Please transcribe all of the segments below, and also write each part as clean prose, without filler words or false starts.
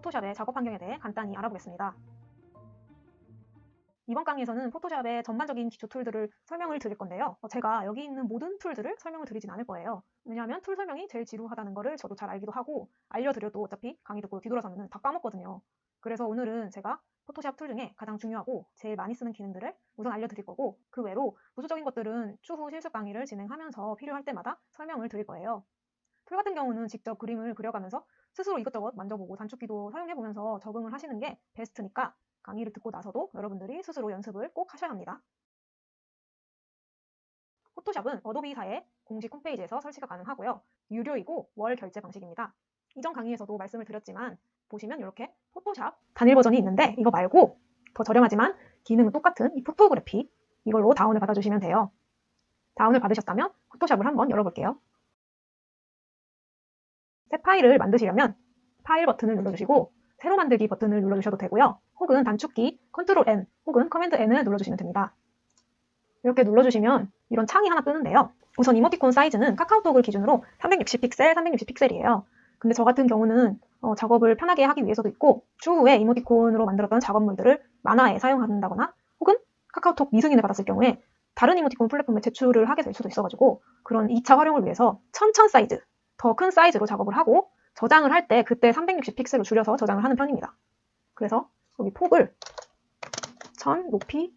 포토샵의 작업 환경에 대해 간단히 알아보겠습니다. 이번 강의에서는 포토샵의 전반적인 기초 툴들을 설명을 드릴 건데요. 제가 여기 있는 모든 툴들을 설명을 드리진 않을 거예요. 왜냐하면 툴 설명이 제일 지루하다는 거를 저도 잘 알기도 하고 알려드려도 어차피 강의 듣고 뒤돌아서면 다 까먹거든요. 그래서 오늘은 제가 포토샵 툴 중에 가장 중요하고 제일 많이 쓰는 기능들을 우선 알려드릴 거고, 그 외로 부수적인 것들은 추후 실습 강의를 진행하면서 필요할 때마다 설명을 드릴 거예요. 툴 같은 경우는 직접 그림을 그려가면서 스스로 이것저것 만져보고 단축키도 사용해보면서 적응을 하시는 게 베스트니까 강의를 듣고 나서도 여러분들이 스스로 연습을 꼭 하셔야 합니다. 포토샵은 어도비사의 공식 홈페이지에서 설치가 가능하고요. 유료이고 월 결제 방식입니다. 이전 강의에서도 말씀을 드렸지만 보시면 이렇게 포토샵 단일 버전이 있는데 이거 말고 더 저렴하지만 기능은 똑같은 이 포토그래피, 이걸로 다운을 받아주시면 돼요. 다운을 받으셨다면 포토샵을 한번 열어볼게요. 새 파일을 만드시려면 파일 버튼을 눌러주시고 새로 만들기 버튼을 눌러주셔도 되고요. 혹은 단축키 컨트롤 N 혹은 커맨드 N을 눌러주시면 됩니다. 이렇게 눌러주시면 이런 창이 하나 뜨는데요. 우선 이모티콘 사이즈는 카카오톡을 기준으로 360픽셀, 360픽셀이에요. 근데 저 같은 경우는 작업을 편하게 하기 위해서도 있고, 추후에 이모티콘으로 만들었던 작업물들을 만화에 사용한다거나 혹은 카카오톡 미승인을 받았을 경우에 다른 이모티콘 플랫폼에 제출을 하게 될 수도 있어가지고 그런 2차 활용을 위해서 1000 사이즈, 더 큰 사이즈로 작업을 하고 저장을 할 때 그때 360픽셀로 줄여서 저장을 하는 편입니다. 그래서 여기 폭을 1000, 높이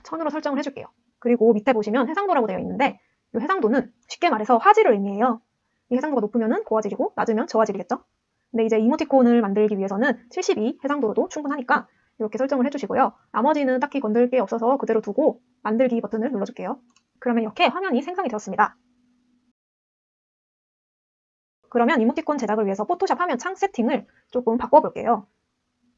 1000으로 설정을 해줄게요. 그리고 밑에 보시면 해상도라고 되어 있는데 이 해상도는 쉽게 말해서 화질을 의미해요. 이 해상도가 높으면 고화질이고 낮으면 저화질이겠죠. 근데 이제 이모티콘을 만들기 위해서는 72 해상도로도 충분하니까 이렇게 설정을 해주시고요. 나머지는 딱히 건들 게 없어서 그대로 두고 만들기 버튼을 눌러줄게요. 그러면 이렇게 화면이 생성이 되었습니다. 그러면 이모티콘 제작을 위해서 포토샵 화면 창 세팅을 조금 바꿔볼게요.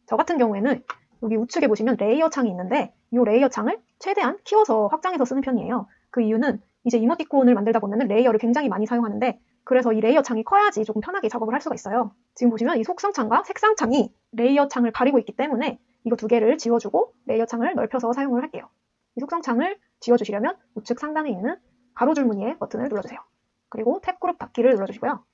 저 같은 경우에는 여기 우측에 보시면 레이어 창이 있는데 이 레이어 창을 최대한 키워서 확장해서 쓰는 편이에요. 그 이유는 이제 이모티콘을 만들다 보면 레이어를 굉장히 많이 사용하는데, 그래서 이 레이어 창이 커야지 조금 편하게 작업을 할 수가 있어요. 지금 보시면 이 속성 창과 색상 창이 레이어 창을 가리고 있기 때문에 이거 두 개를 지워주고 레이어 창을 넓혀서 사용을 할게요. 이 속성 창을 지워주시려면 우측 상단에 있는 가로줄 무늬의 버튼을 눌러주세요. 그리고 탭 그룹 닫기를 눌러주시고요.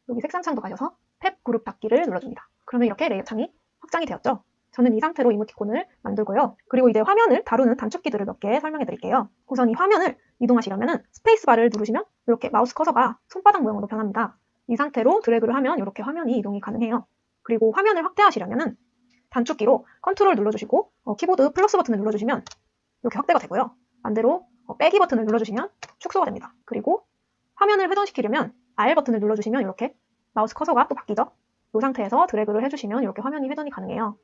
여기 색상 창도 가셔서 탭 그룹 닫기를 눌러줍니다. 그러면 이렇게 레이어 창이 확장이 되었죠. 저는 이 상태로 이모티콘을 만들고요. 그리고 이제 화면을 다루는 단축키들을 몇 개 설명해 드릴게요. 우선 이 화면을 이동하시려면 스페이스바를 누르시면 이렇게 마우스 커서가 손바닥 모양으로 변합니다. 이 상태로 드래그를 하면 이렇게 화면이 이동이 가능해요. 그리고 화면을 확대하시려면 단축키로 컨트롤 눌러주시고 키보드 플러스 버튼을 눌러주시면 이렇게 확대가 되고요. 반대로 빼기 버튼을 눌러주시면 축소가 됩니다. 그리고 화면을 회전시키려면 R 버튼을 눌러주시면 이렇게 마우스 커서가 또 바뀌죠. 이 상태에서 드래그를 해주시면 이렇게 화면이 회전이 가능해요.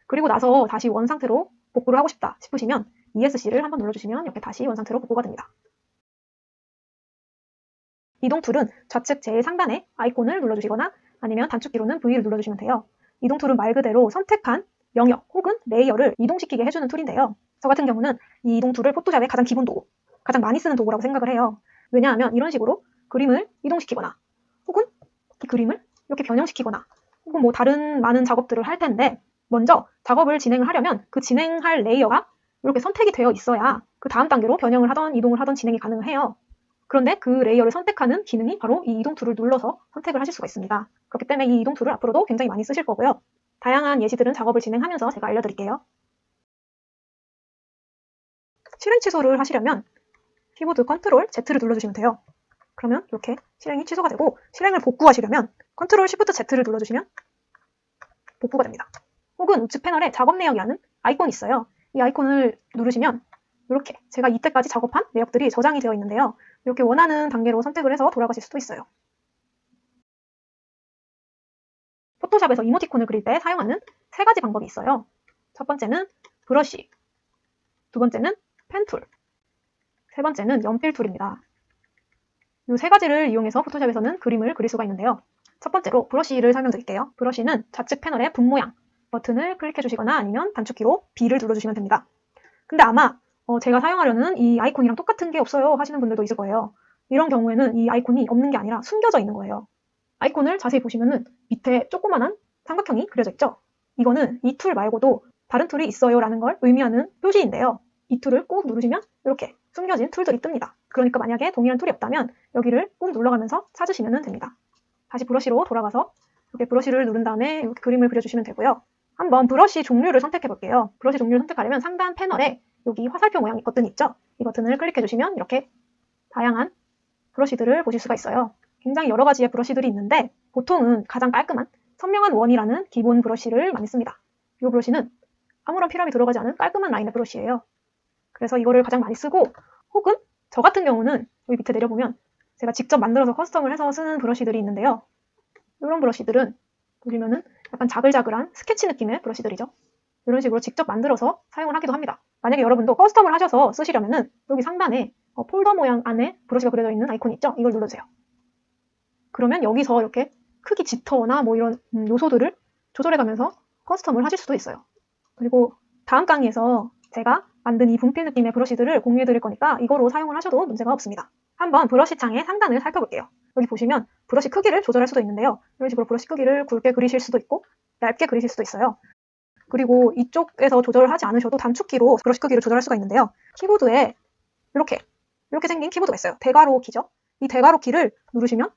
그리고 나서 다시 원 상태로 복구를 하고 싶다 싶으시면 ESC를 한번 눌러주시면 이렇게 다시 원 상태로 복구가 됩니다. 이동 툴은 좌측 제일 상단에 아이콘을 눌러주시거나 아니면 단축키로는 V를 눌러주시면 돼요. 이동 툴은 말 그대로 선택한 영역 혹은 레이어를 이동시키게 해주는 툴인데요. 저 같은 경우는 이 이동 툴을 포토샵의 가장 기본 도구, 가장 많이 쓰는 도구라고 생각을 해요. 왜냐하면 이런 식으로 그림을 이동시키거나 혹은 이 그림을 이렇게 변형시키거나 혹은 뭐 다른 많은 작업들을 할 텐데, 먼저 작업을 진행을 하려면 그 진행할 레이어가 이렇게 선택이 되어 있어야 그 다음 단계로 변형을 하던 이동을 하던 진행이 가능해요. 그런데 그 레이어를 선택하는 기능이 바로 이 이동 툴을 눌러서 선택을 하실 수가 있습니다. 그렇기 때문에 이 이동 툴을 앞으로도 굉장히 많이 쓰실 거고요. 다양한 예시들은 작업을 진행하면서 제가 알려드릴게요. 실행 취소를 하시려면 키보드 컨트롤 Z를 눌러주시면 돼요. 그러면 이렇게 실행이 취소가 되고, 실행을 복구하시려면 컨트롤 쉬프트 Z를 눌러주시면 복구가 됩니다. 혹은 우측 패널에 작업 내역이라는 아이콘이 있어요. 이 아이콘을 누르시면 이렇게 제가 이때까지 작업한 내역들이 저장이 되어 있는데요. 이렇게 원하는 단계로 선택을 해서 돌아가실 수도 있어요. 포토샵에서 이모티콘을 그릴 때 사용하는 세 가지 방법이 있어요. 첫 번째는 브러쉬, 두 번째는 펜툴, 세 번째는 연필 툴입니다. 이 세 가지를 이용해서 포토샵에서는 그림을 그릴 수가 있는데요. 첫 번째로 브러쉬를 설명드릴게요. 브러쉬는 좌측 패널의 분 모양 버튼을 클릭해 주시거나 아니면 단축키로 B를 눌러주시면 됩니다. 근데 아마 제가 사용하려는 이 아이콘이랑 똑같은 게 없어요 하시는 분들도 있을 거예요. 이런 경우에는 이 아이콘이 없는 게 아니라 숨겨져 있는 거예요. 아이콘을 자세히 보시면은 밑에 조그만한 삼각형이 그려져 있죠. 이거는 이 툴 말고도 다른 툴이 있어요 라는 걸 의미하는 표시인데요. 이 툴을 꾹 누르시면 이렇게 숨겨진 툴들이 뜹니다. 그러니까 만약에 동일한 툴이 없다면 여기를 꾹 눌러가면서 찾으시면 됩니다. 다시 브러쉬로 돌아가서 이렇게 브러쉬를 누른 다음에 이렇게 그림을 그려주시면 되고요. 한번 브러쉬 종류를 선택해 볼게요. 브러쉬 종류를 선택하려면 상단 패널에 여기 화살표 모양 버튼이 있죠? 이 버튼을 클릭해 주시면 이렇게 다양한 브러쉬들을 보실 수가 있어요. 굉장히 여러 가지의 브러쉬들이 있는데 보통은 가장 깔끔한 선명한 원이라는 기본 브러쉬를 많이 씁니다. 이 브러쉬는 아무런 필름이 들어가지 않은 깔끔한 라인의 브러쉬예요. 그래서 이거를 가장 많이 쓰고, 혹은 저 같은 경우는 여기 밑에 내려보면 제가 직접 만들어서 커스텀을 해서 쓰는 브러쉬들이 있는데요. 이런 브러쉬들은 보시면은 약간 자글자글한 스케치 느낌의 브러쉬들이죠. 이런 식으로 직접 만들어서 사용을 하기도 합니다. 만약에 여러분도 커스텀을 하셔서 쓰시려면은 여기 상단에 폴더 모양 안에 브러쉬가 그려져 있는 아이콘이 있죠? 이걸 눌러주세요. 그러면 여기서 이렇게 크기 지터나 뭐 이런 요소들을 조절해가면서 커스텀을 하실 수도 있어요. 그리고 다음 강의에서 제가 만든 이 분필 느낌의 브러쉬들을 공유해 드릴 거니까 이거로 사용을 하셔도 문제가 없습니다. 한번 브러쉬 창의 상단을 살펴볼게요. 여기 보시면 브러쉬 크기를 조절할 수도 있는데요. 이런 식으로 브러쉬 크기를 굵게 그리실 수도 있고 얇게 그리실 수도 있어요. 그리고 이쪽에서 조절을 하지 않으셔도 단축키로 브러쉬 크기를 조절할 수가 있는데요. 키보드에 이렇게 생긴 키보드가 있어요. 대괄호 키죠. 이 대괄호 키를 누르시면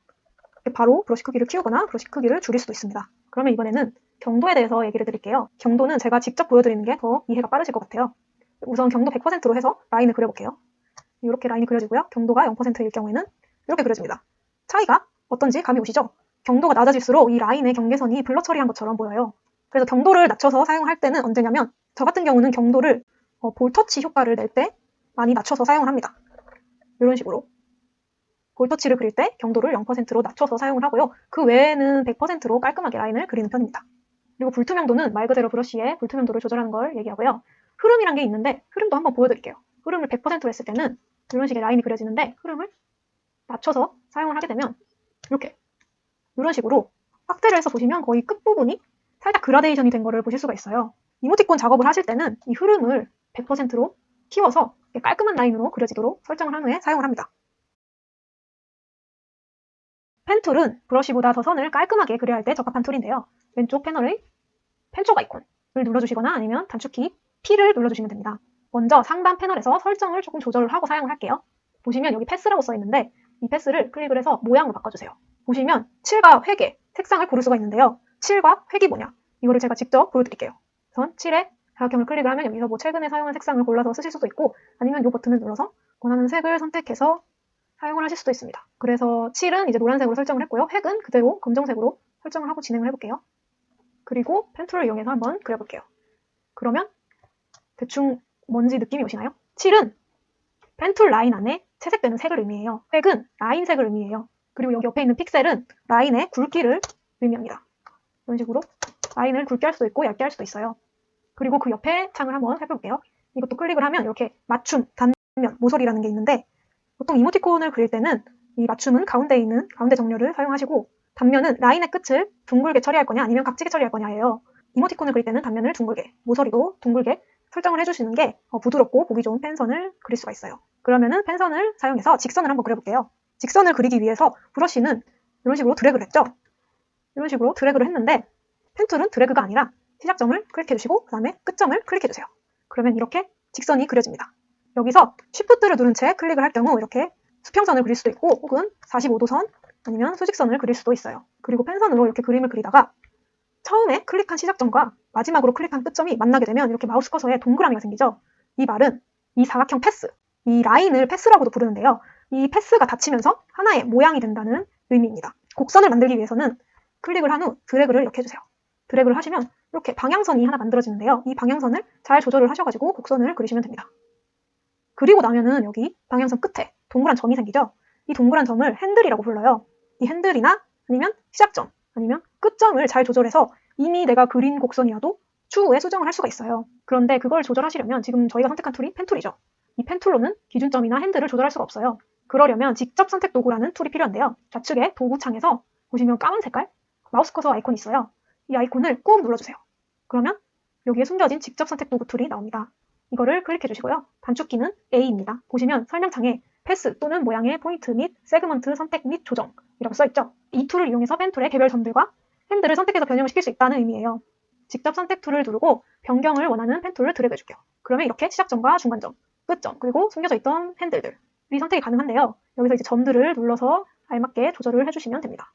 바로 브러쉬 크기를 키우거나 브러쉬 크기를 줄일 수도 있습니다. 그러면 이번에는 경도에 대해서 얘기를 드릴게요. 경도는 제가 직접 보여드리는 게 더 이해가 빠르실 것 같아요. 우선 경도 100%로 해서 라인을 그려볼게요. 이렇게 라인이 그려지고요. 경도가 0%일 경우에는 이렇게 그려집니다. 차이가 어떤지 감이 오시죠? 경도가 낮아질수록 이 라인의 경계선이 블러 처리한 것처럼 보여요. 그래서 경도를 낮춰서 사용할 때는 언제냐면 저 같은 경우는 경도를 볼터치 효과를 낼 때 많이 낮춰서 사용을 합니다. 이런 식으로 볼터치를 그릴 때 경도를 0%로 낮춰서 사용을 하고요. 그 외에는 100%로 깔끔하게 라인을 그리는 편입니다. 그리고 불투명도는 말 그대로 브러쉬의 불투명도를 조절하는 걸 얘기하고요. 흐름이란 게 있는데 흐름도 한번 보여드릴게요. 흐름을 100%로 했을 때는 이런 식의 라인이 그려지는데 흐름을 낮춰서 사용을 하게 되면 이렇게 이런 식으로 확대를 해서 보시면 거의 끝부분이 살짝 그라데이션이 된 거를 보실 수가 있어요. 이모티콘 작업을 하실 때는 이 흐름을 100%로 키워서 깔끔한 라인으로 그려지도록 설정을 한 후에 사용을 합니다. 펜툴은 브러쉬보다 더 선을 깔끔하게 그려야 할 때 적합한 툴인데요. 왼쪽 패널의 펜촉 아이콘을 눌러주시거나 아니면 단축키 P를 눌러주시면 됩니다. 먼저 상단 패널에서 설정을 조금 조절을 하고 사용을 할게요. 보시면 여기 패스라고 써있는데 이 패스를 클릭을 해서 모양으로 바꿔주세요. 보시면 칠과 회계, 색상을 고를 수가 있는데요. 칠과 획이 뭐냐? 이거를 제가 직접 보여드릴게요. 우선 칠의 사각형을 클릭을 하면 여기서 뭐 최근에 사용한 색상을 골라서 쓰실 수도 있고 아니면 이 버튼을 눌러서 원하는 색을 선택해서 사용을 하실 수도 있습니다. 그래서 칠은 이제 노란색으로 설정을 했고요. 획은 그대로 검정색으로 설정을 하고 진행을 해볼게요. 그리고 펜툴을 이용해서 한번 그려볼게요. 그러면 대충 뭔지 느낌이 오시나요? 칠은 펜툴 라인 안에 채색되는 색을 의미해요. 획은 라인색을 의미해요. 그리고 여기 옆에 있는 픽셀은 라인의 굵기를 의미합니다. 이런 식으로 라인을 굵게 할 수도 있고 얇게 할 수도 있어요. 그리고 그 옆에 창을 한번 살펴볼게요. 이것도 클릭을 하면 이렇게 맞춤, 단면, 모서리라는 게 있는데 보통 이모티콘을 그릴 때는 이 맞춤은 가운데 있는 가운데 정렬을 사용하시고 단면은 라인의 끝을 둥글게 처리할 거냐 아니면 각지게 처리할 거냐예요. 이모티콘을 그릴 때는 단면을 둥글게, 모서리도 둥글게 설정을 해주시는 게 부드럽고 보기 좋은 펜선을 그릴 수가 있어요. 그러면은 펜선을 사용해서 직선을 한번 그려볼게요. 직선을 그리기 위해서 브러쉬는 이런 식으로 드래그를 했죠. 이런 식으로 드래그를 했는데 펜툴은 드래그가 아니라 시작점을 클릭해주시고 그 다음에 끝점을 클릭해주세요. 그러면 이렇게 직선이 그려집니다. 여기서 Shift를 누른 채 클릭을 할 경우 이렇게 수평선을 그릴 수도 있고 혹은 45도선 아니면 수직선을 그릴 수도 있어요. 그리고 펜선으로 이렇게 그림을 그리다가 처음에 클릭한 시작점과 마지막으로 클릭한 끝점이 만나게 되면 이렇게 마우스 커서에 동그라미가 생기죠. 이 말은 이 사각형 패스, 이 라인을 패스라고도 부르는데요. 이 패스가 닫히면서 하나의 모양이 된다는 의미입니다. 곡선을 만들기 위해서는 클릭을 한 후 드래그를 이렇게 해주세요. 드래그를 하시면 이렇게 방향선이 하나 만들어지는데요. 이 방향선을 잘 조절을 하셔가지고 곡선을 그리시면 됩니다. 그리고 나면은 여기 방향선 끝에 동그란 점이 생기죠. 이 동그란 점을 핸들이라고 불러요. 이 핸들이나 아니면 시작점 아니면 끝점을 잘 조절해서 이미 내가 그린 곡선이라도 추후에 수정을 할 수가 있어요. 그런데 그걸 조절하시려면 지금 저희가 선택한 툴이 펜툴이죠. 이 펜툴로는 기준점이나 핸들을 조절할 수가 없어요. 그러려면 직접 선택 도구라는 툴이 필요한데요. 좌측에 도구 창에서 보시면 까만 색깔 마우스 커서 아이콘이 있어요. 이 아이콘을 꾹 눌러주세요. 그러면 여기에 숨겨진 직접 선택 도구 툴이 나옵니다. 이거를 클릭해 주시고요. 단축키는 A입니다. 보시면 설명창에 패스 또는 모양의 포인트 및 세그먼트 선택 및 조정이라고 써있죠. 이 툴을 이용해서 펜툴의 개별 점들과 핸들을 선택해서 변형을 시킬 수 있다는 의미예요. 직접 선택 툴을 누르고 변경을 원하는 펜툴을 드래그 해줄게요. 그러면 이렇게 시작점과 중간점, 끝점, 그리고 숨겨져 있던 핸들들이 선택이 가능한데요. 여기서 이제 점들을 눌러서 알맞게 조절을 해주시면 됩니다.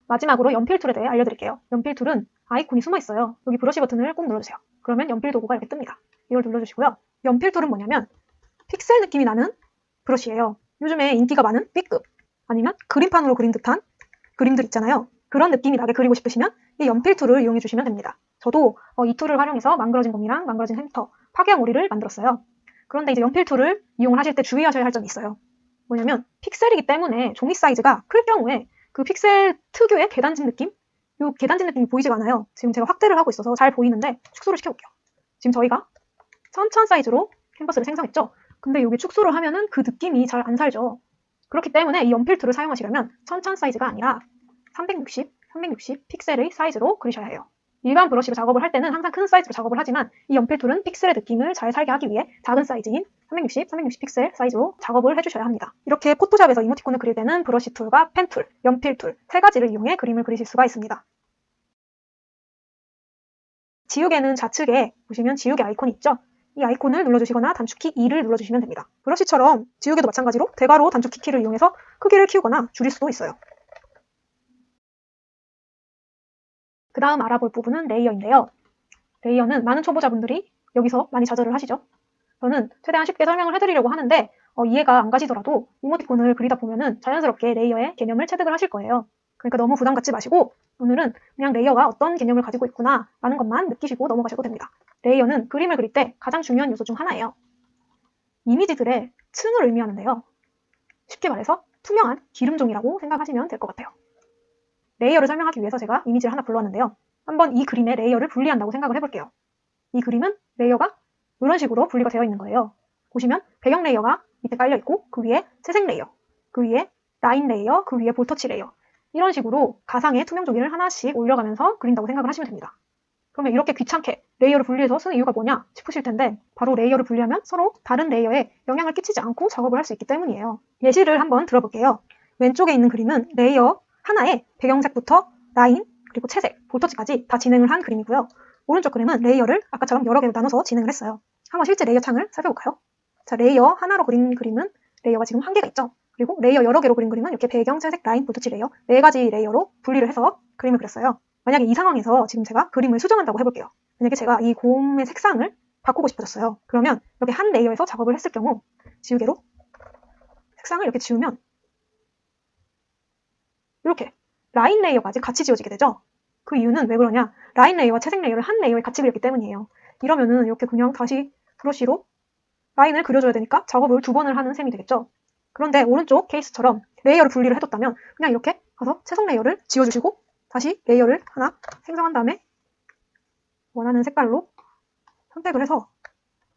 마지막으로 연필 툴에 대해 알려드릴게요. 연필 툴은 아이콘이 숨어 있어요. 여기 브러쉬 버튼을 꼭 눌러주세요. 그러면 연필 도구가 이렇게 뜹니다. 이걸 눌러주시고요. 연필 툴은 뭐냐면 픽셀 느낌이 나는 브러쉬예요. 요즘에 인기가 많은 B급 아니면 그림판으로 그린 듯한 그림들 있잖아요. 그런 느낌이 나게 그리고 싶으시면 이 연필 툴을 이용해 주시면 됩니다. 저도 이 툴을 활용해서 망그러진 곰이랑 망그러진 햄스터, 파괴한 오리를 만들었어요. 그런데 이제 연필 툴을 이용을 하실 때 주의하셔야 할 점이 있어요. 뭐냐면 픽셀이기 때문에 종이 사이즈가 클 경우에 그 픽셀 특유의 계단진 느낌? 이 계단진 느낌이 보이지가 않아요. 지금 제가 확대를 하고 있어서 잘 보이는데 축소를 시켜볼게요. 지금 저희가 1000 사이즈로 캔버스를 생성했죠. 근데 여기 축소를 하면은 그 느낌이 잘 안 살죠. 그렇기 때문에 이 연필 툴을 사용하시려면 1000 사이즈가 아니라 360 픽셀의 사이즈로 그리셔야 해요. 일반 브러쉬로 작업을 할 때는 항상 큰 사이즈로 작업을 하지만 이 연필 툴은 픽셀의 느낌을 잘 살게 하기 위해 작은 사이즈인 360 픽셀 사이즈로 작업을 해주셔야 합니다. 이렇게 포토샵에서 이모티콘을 그릴 때는 브러쉬 툴과 펜 툴, 연필 툴 세 가지를 이용해 그림을 그리실 수가 있습니다. 지우개는 좌측에 보시면 지우개 아이콘이 있죠? 이 아이콘을 눌러주시거나 단축키 2를 눌러주시면 됩니다. 브러쉬처럼 지우개도 마찬가지로 대괄호 단축키 키를 이용해서 크기를 키우거나 줄일 수도 있어요. 그 다음 알아볼 부분은 레이어인데요. 레이어는 많은 초보자분들이 여기서 많이 좌절을 하시죠. 저는 최대한 쉽게 설명을 해드리려고 하는데 이해가 안 가시더라도 이모티콘을 그리다 보면은 자연스럽게 레이어의 개념을 체득을 하실 거예요. 그러니까 너무 부담 갖지 마시고 오늘은 그냥 레이어가 어떤 개념을 가지고 있구나 라는 것만 느끼시고 넘어가셔도 됩니다. 레이어는 그림을 그릴 때 가장 중요한 요소 중 하나예요. 이미지들의 층을 의미하는데요. 쉽게 말해서 투명한 기름종이라고 생각하시면 될 것 같아요. 레이어를 설명하기 위해서 제가 이미지를 하나 불러왔는데요. 한번 이 그림의 레이어를 분리한다고 생각을 해볼게요. 이 그림은 레이어가 이런 식으로 분리가 되어 있는 거예요. 보시면 배경 레이어가 밑에 깔려있고 그 위에 채색 레이어, 그 위에 라인 레이어, 그 위에 볼터치 레이어 이런 식으로 가상의 투명 종이를 하나씩 올려가면서 그린다고 생각을 하시면 됩니다. 그러면 이렇게 귀찮게 레이어를 분리해서 쓰는 이유가 뭐냐 싶으실 텐데 바로 레이어를 분리하면 서로 다른 레이어에 영향을 끼치지 않고 작업을 할 수 있기 때문이에요. 예시를 한번 들어볼게요. 왼쪽에 있는 그림은 레이어 하나에 배경색부터 라인, 그리고 채색, 볼터치까지 다 진행을 한 그림이고요. 오른쪽 그림은 레이어를 아까처럼 여러 개로 나눠서 진행을 했어요. 한번 실제 레이어 창을 살펴볼까요? 자, 레이어 하나로 그린 그림은 레이어가 지금 한 개가 있죠. 그리고 레이어 여러 개로 그린 그림은 이렇게 배경, 채색, 라인, 볼터치 레이어 네 가지 레이어로 분리를 해서 그림을 그렸어요. 만약에 이 상황에서 지금 제가 그림을 수정한다고 해볼게요. 만약에 제가 이 곰의 색상을 바꾸고 싶어졌어요. 그러면 이렇게 한 레이어에서 작업을 했을 경우 지우개로 색상을 이렇게 지우면 이렇게 라인 레이어까지 같이 지워지게 되죠. 그 이유는 왜 그러냐? 라인 레이어와 채색 레이어를 한 레이어에 같이 그렸기 때문이에요. 이러면은 이렇게 그냥 다시 브러쉬로 라인을 그려줘야 되니까 작업을 2번을 하는 셈이 되겠죠. 그런데 오른쪽 케이스처럼 레이어를 분리를 해뒀다면 그냥 이렇게 가서 채색 레이어를 지워주시고 다시 레이어를 하나 생성한 다음에 원하는 색깔로 선택을 해서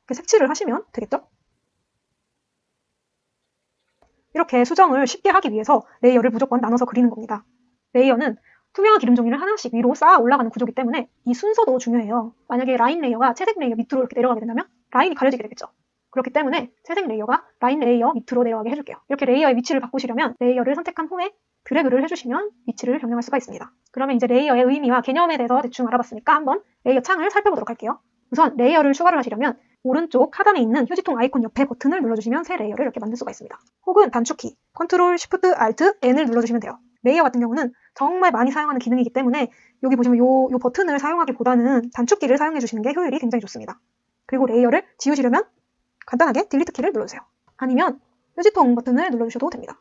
이렇게 색칠을 하시면 되겠죠. 이렇게 수정을 쉽게 하기 위해서 레이어를 무조건 나눠서 그리는 겁니다. 레이어는 투명한 기름 종이를 하나씩 위로 쌓아 올라가는 구조이기 때문에 이 순서도 중요해요. 만약에 라인 레이어가 채색 레이어 밑으로 이렇게 내려가게 된다면 라인이 가려지게 되겠죠. 그렇기 때문에 채색 레이어가 라인 레이어 밑으로 내려가게 해줄게요. 이렇게 레이어의 위치를 바꾸시려면 레이어를 선택한 후에 드래그를 해주시면 위치를 변경할 수가 있습니다. 그러면 이제 레이어의 의미와 개념에 대해서 대충 알아봤으니까 한번 레이어 창을 살펴보도록 할게요. 우선 레이어를 추가를 하시려면 오른쪽 하단에 있는 휴지통 아이콘 옆에 버튼을 눌러주시면 새 레이어를 이렇게 만들 수가 있습니다. 혹은 단축키 Ctrl Shift Alt N을 눌러주시면 돼요. 레이어 같은 경우는 정말 많이 사용하는 기능이기 때문에 여기 보시면 요 버튼을 사용하기보다는 단축키를 사용해 주시는 게 효율이 굉장히 좋습니다. 그리고 레이어를 지우시려면 간단하게 딜리트 키를 눌러주세요. 아니면 휴지통 버튼을 눌러주셔도 됩니다.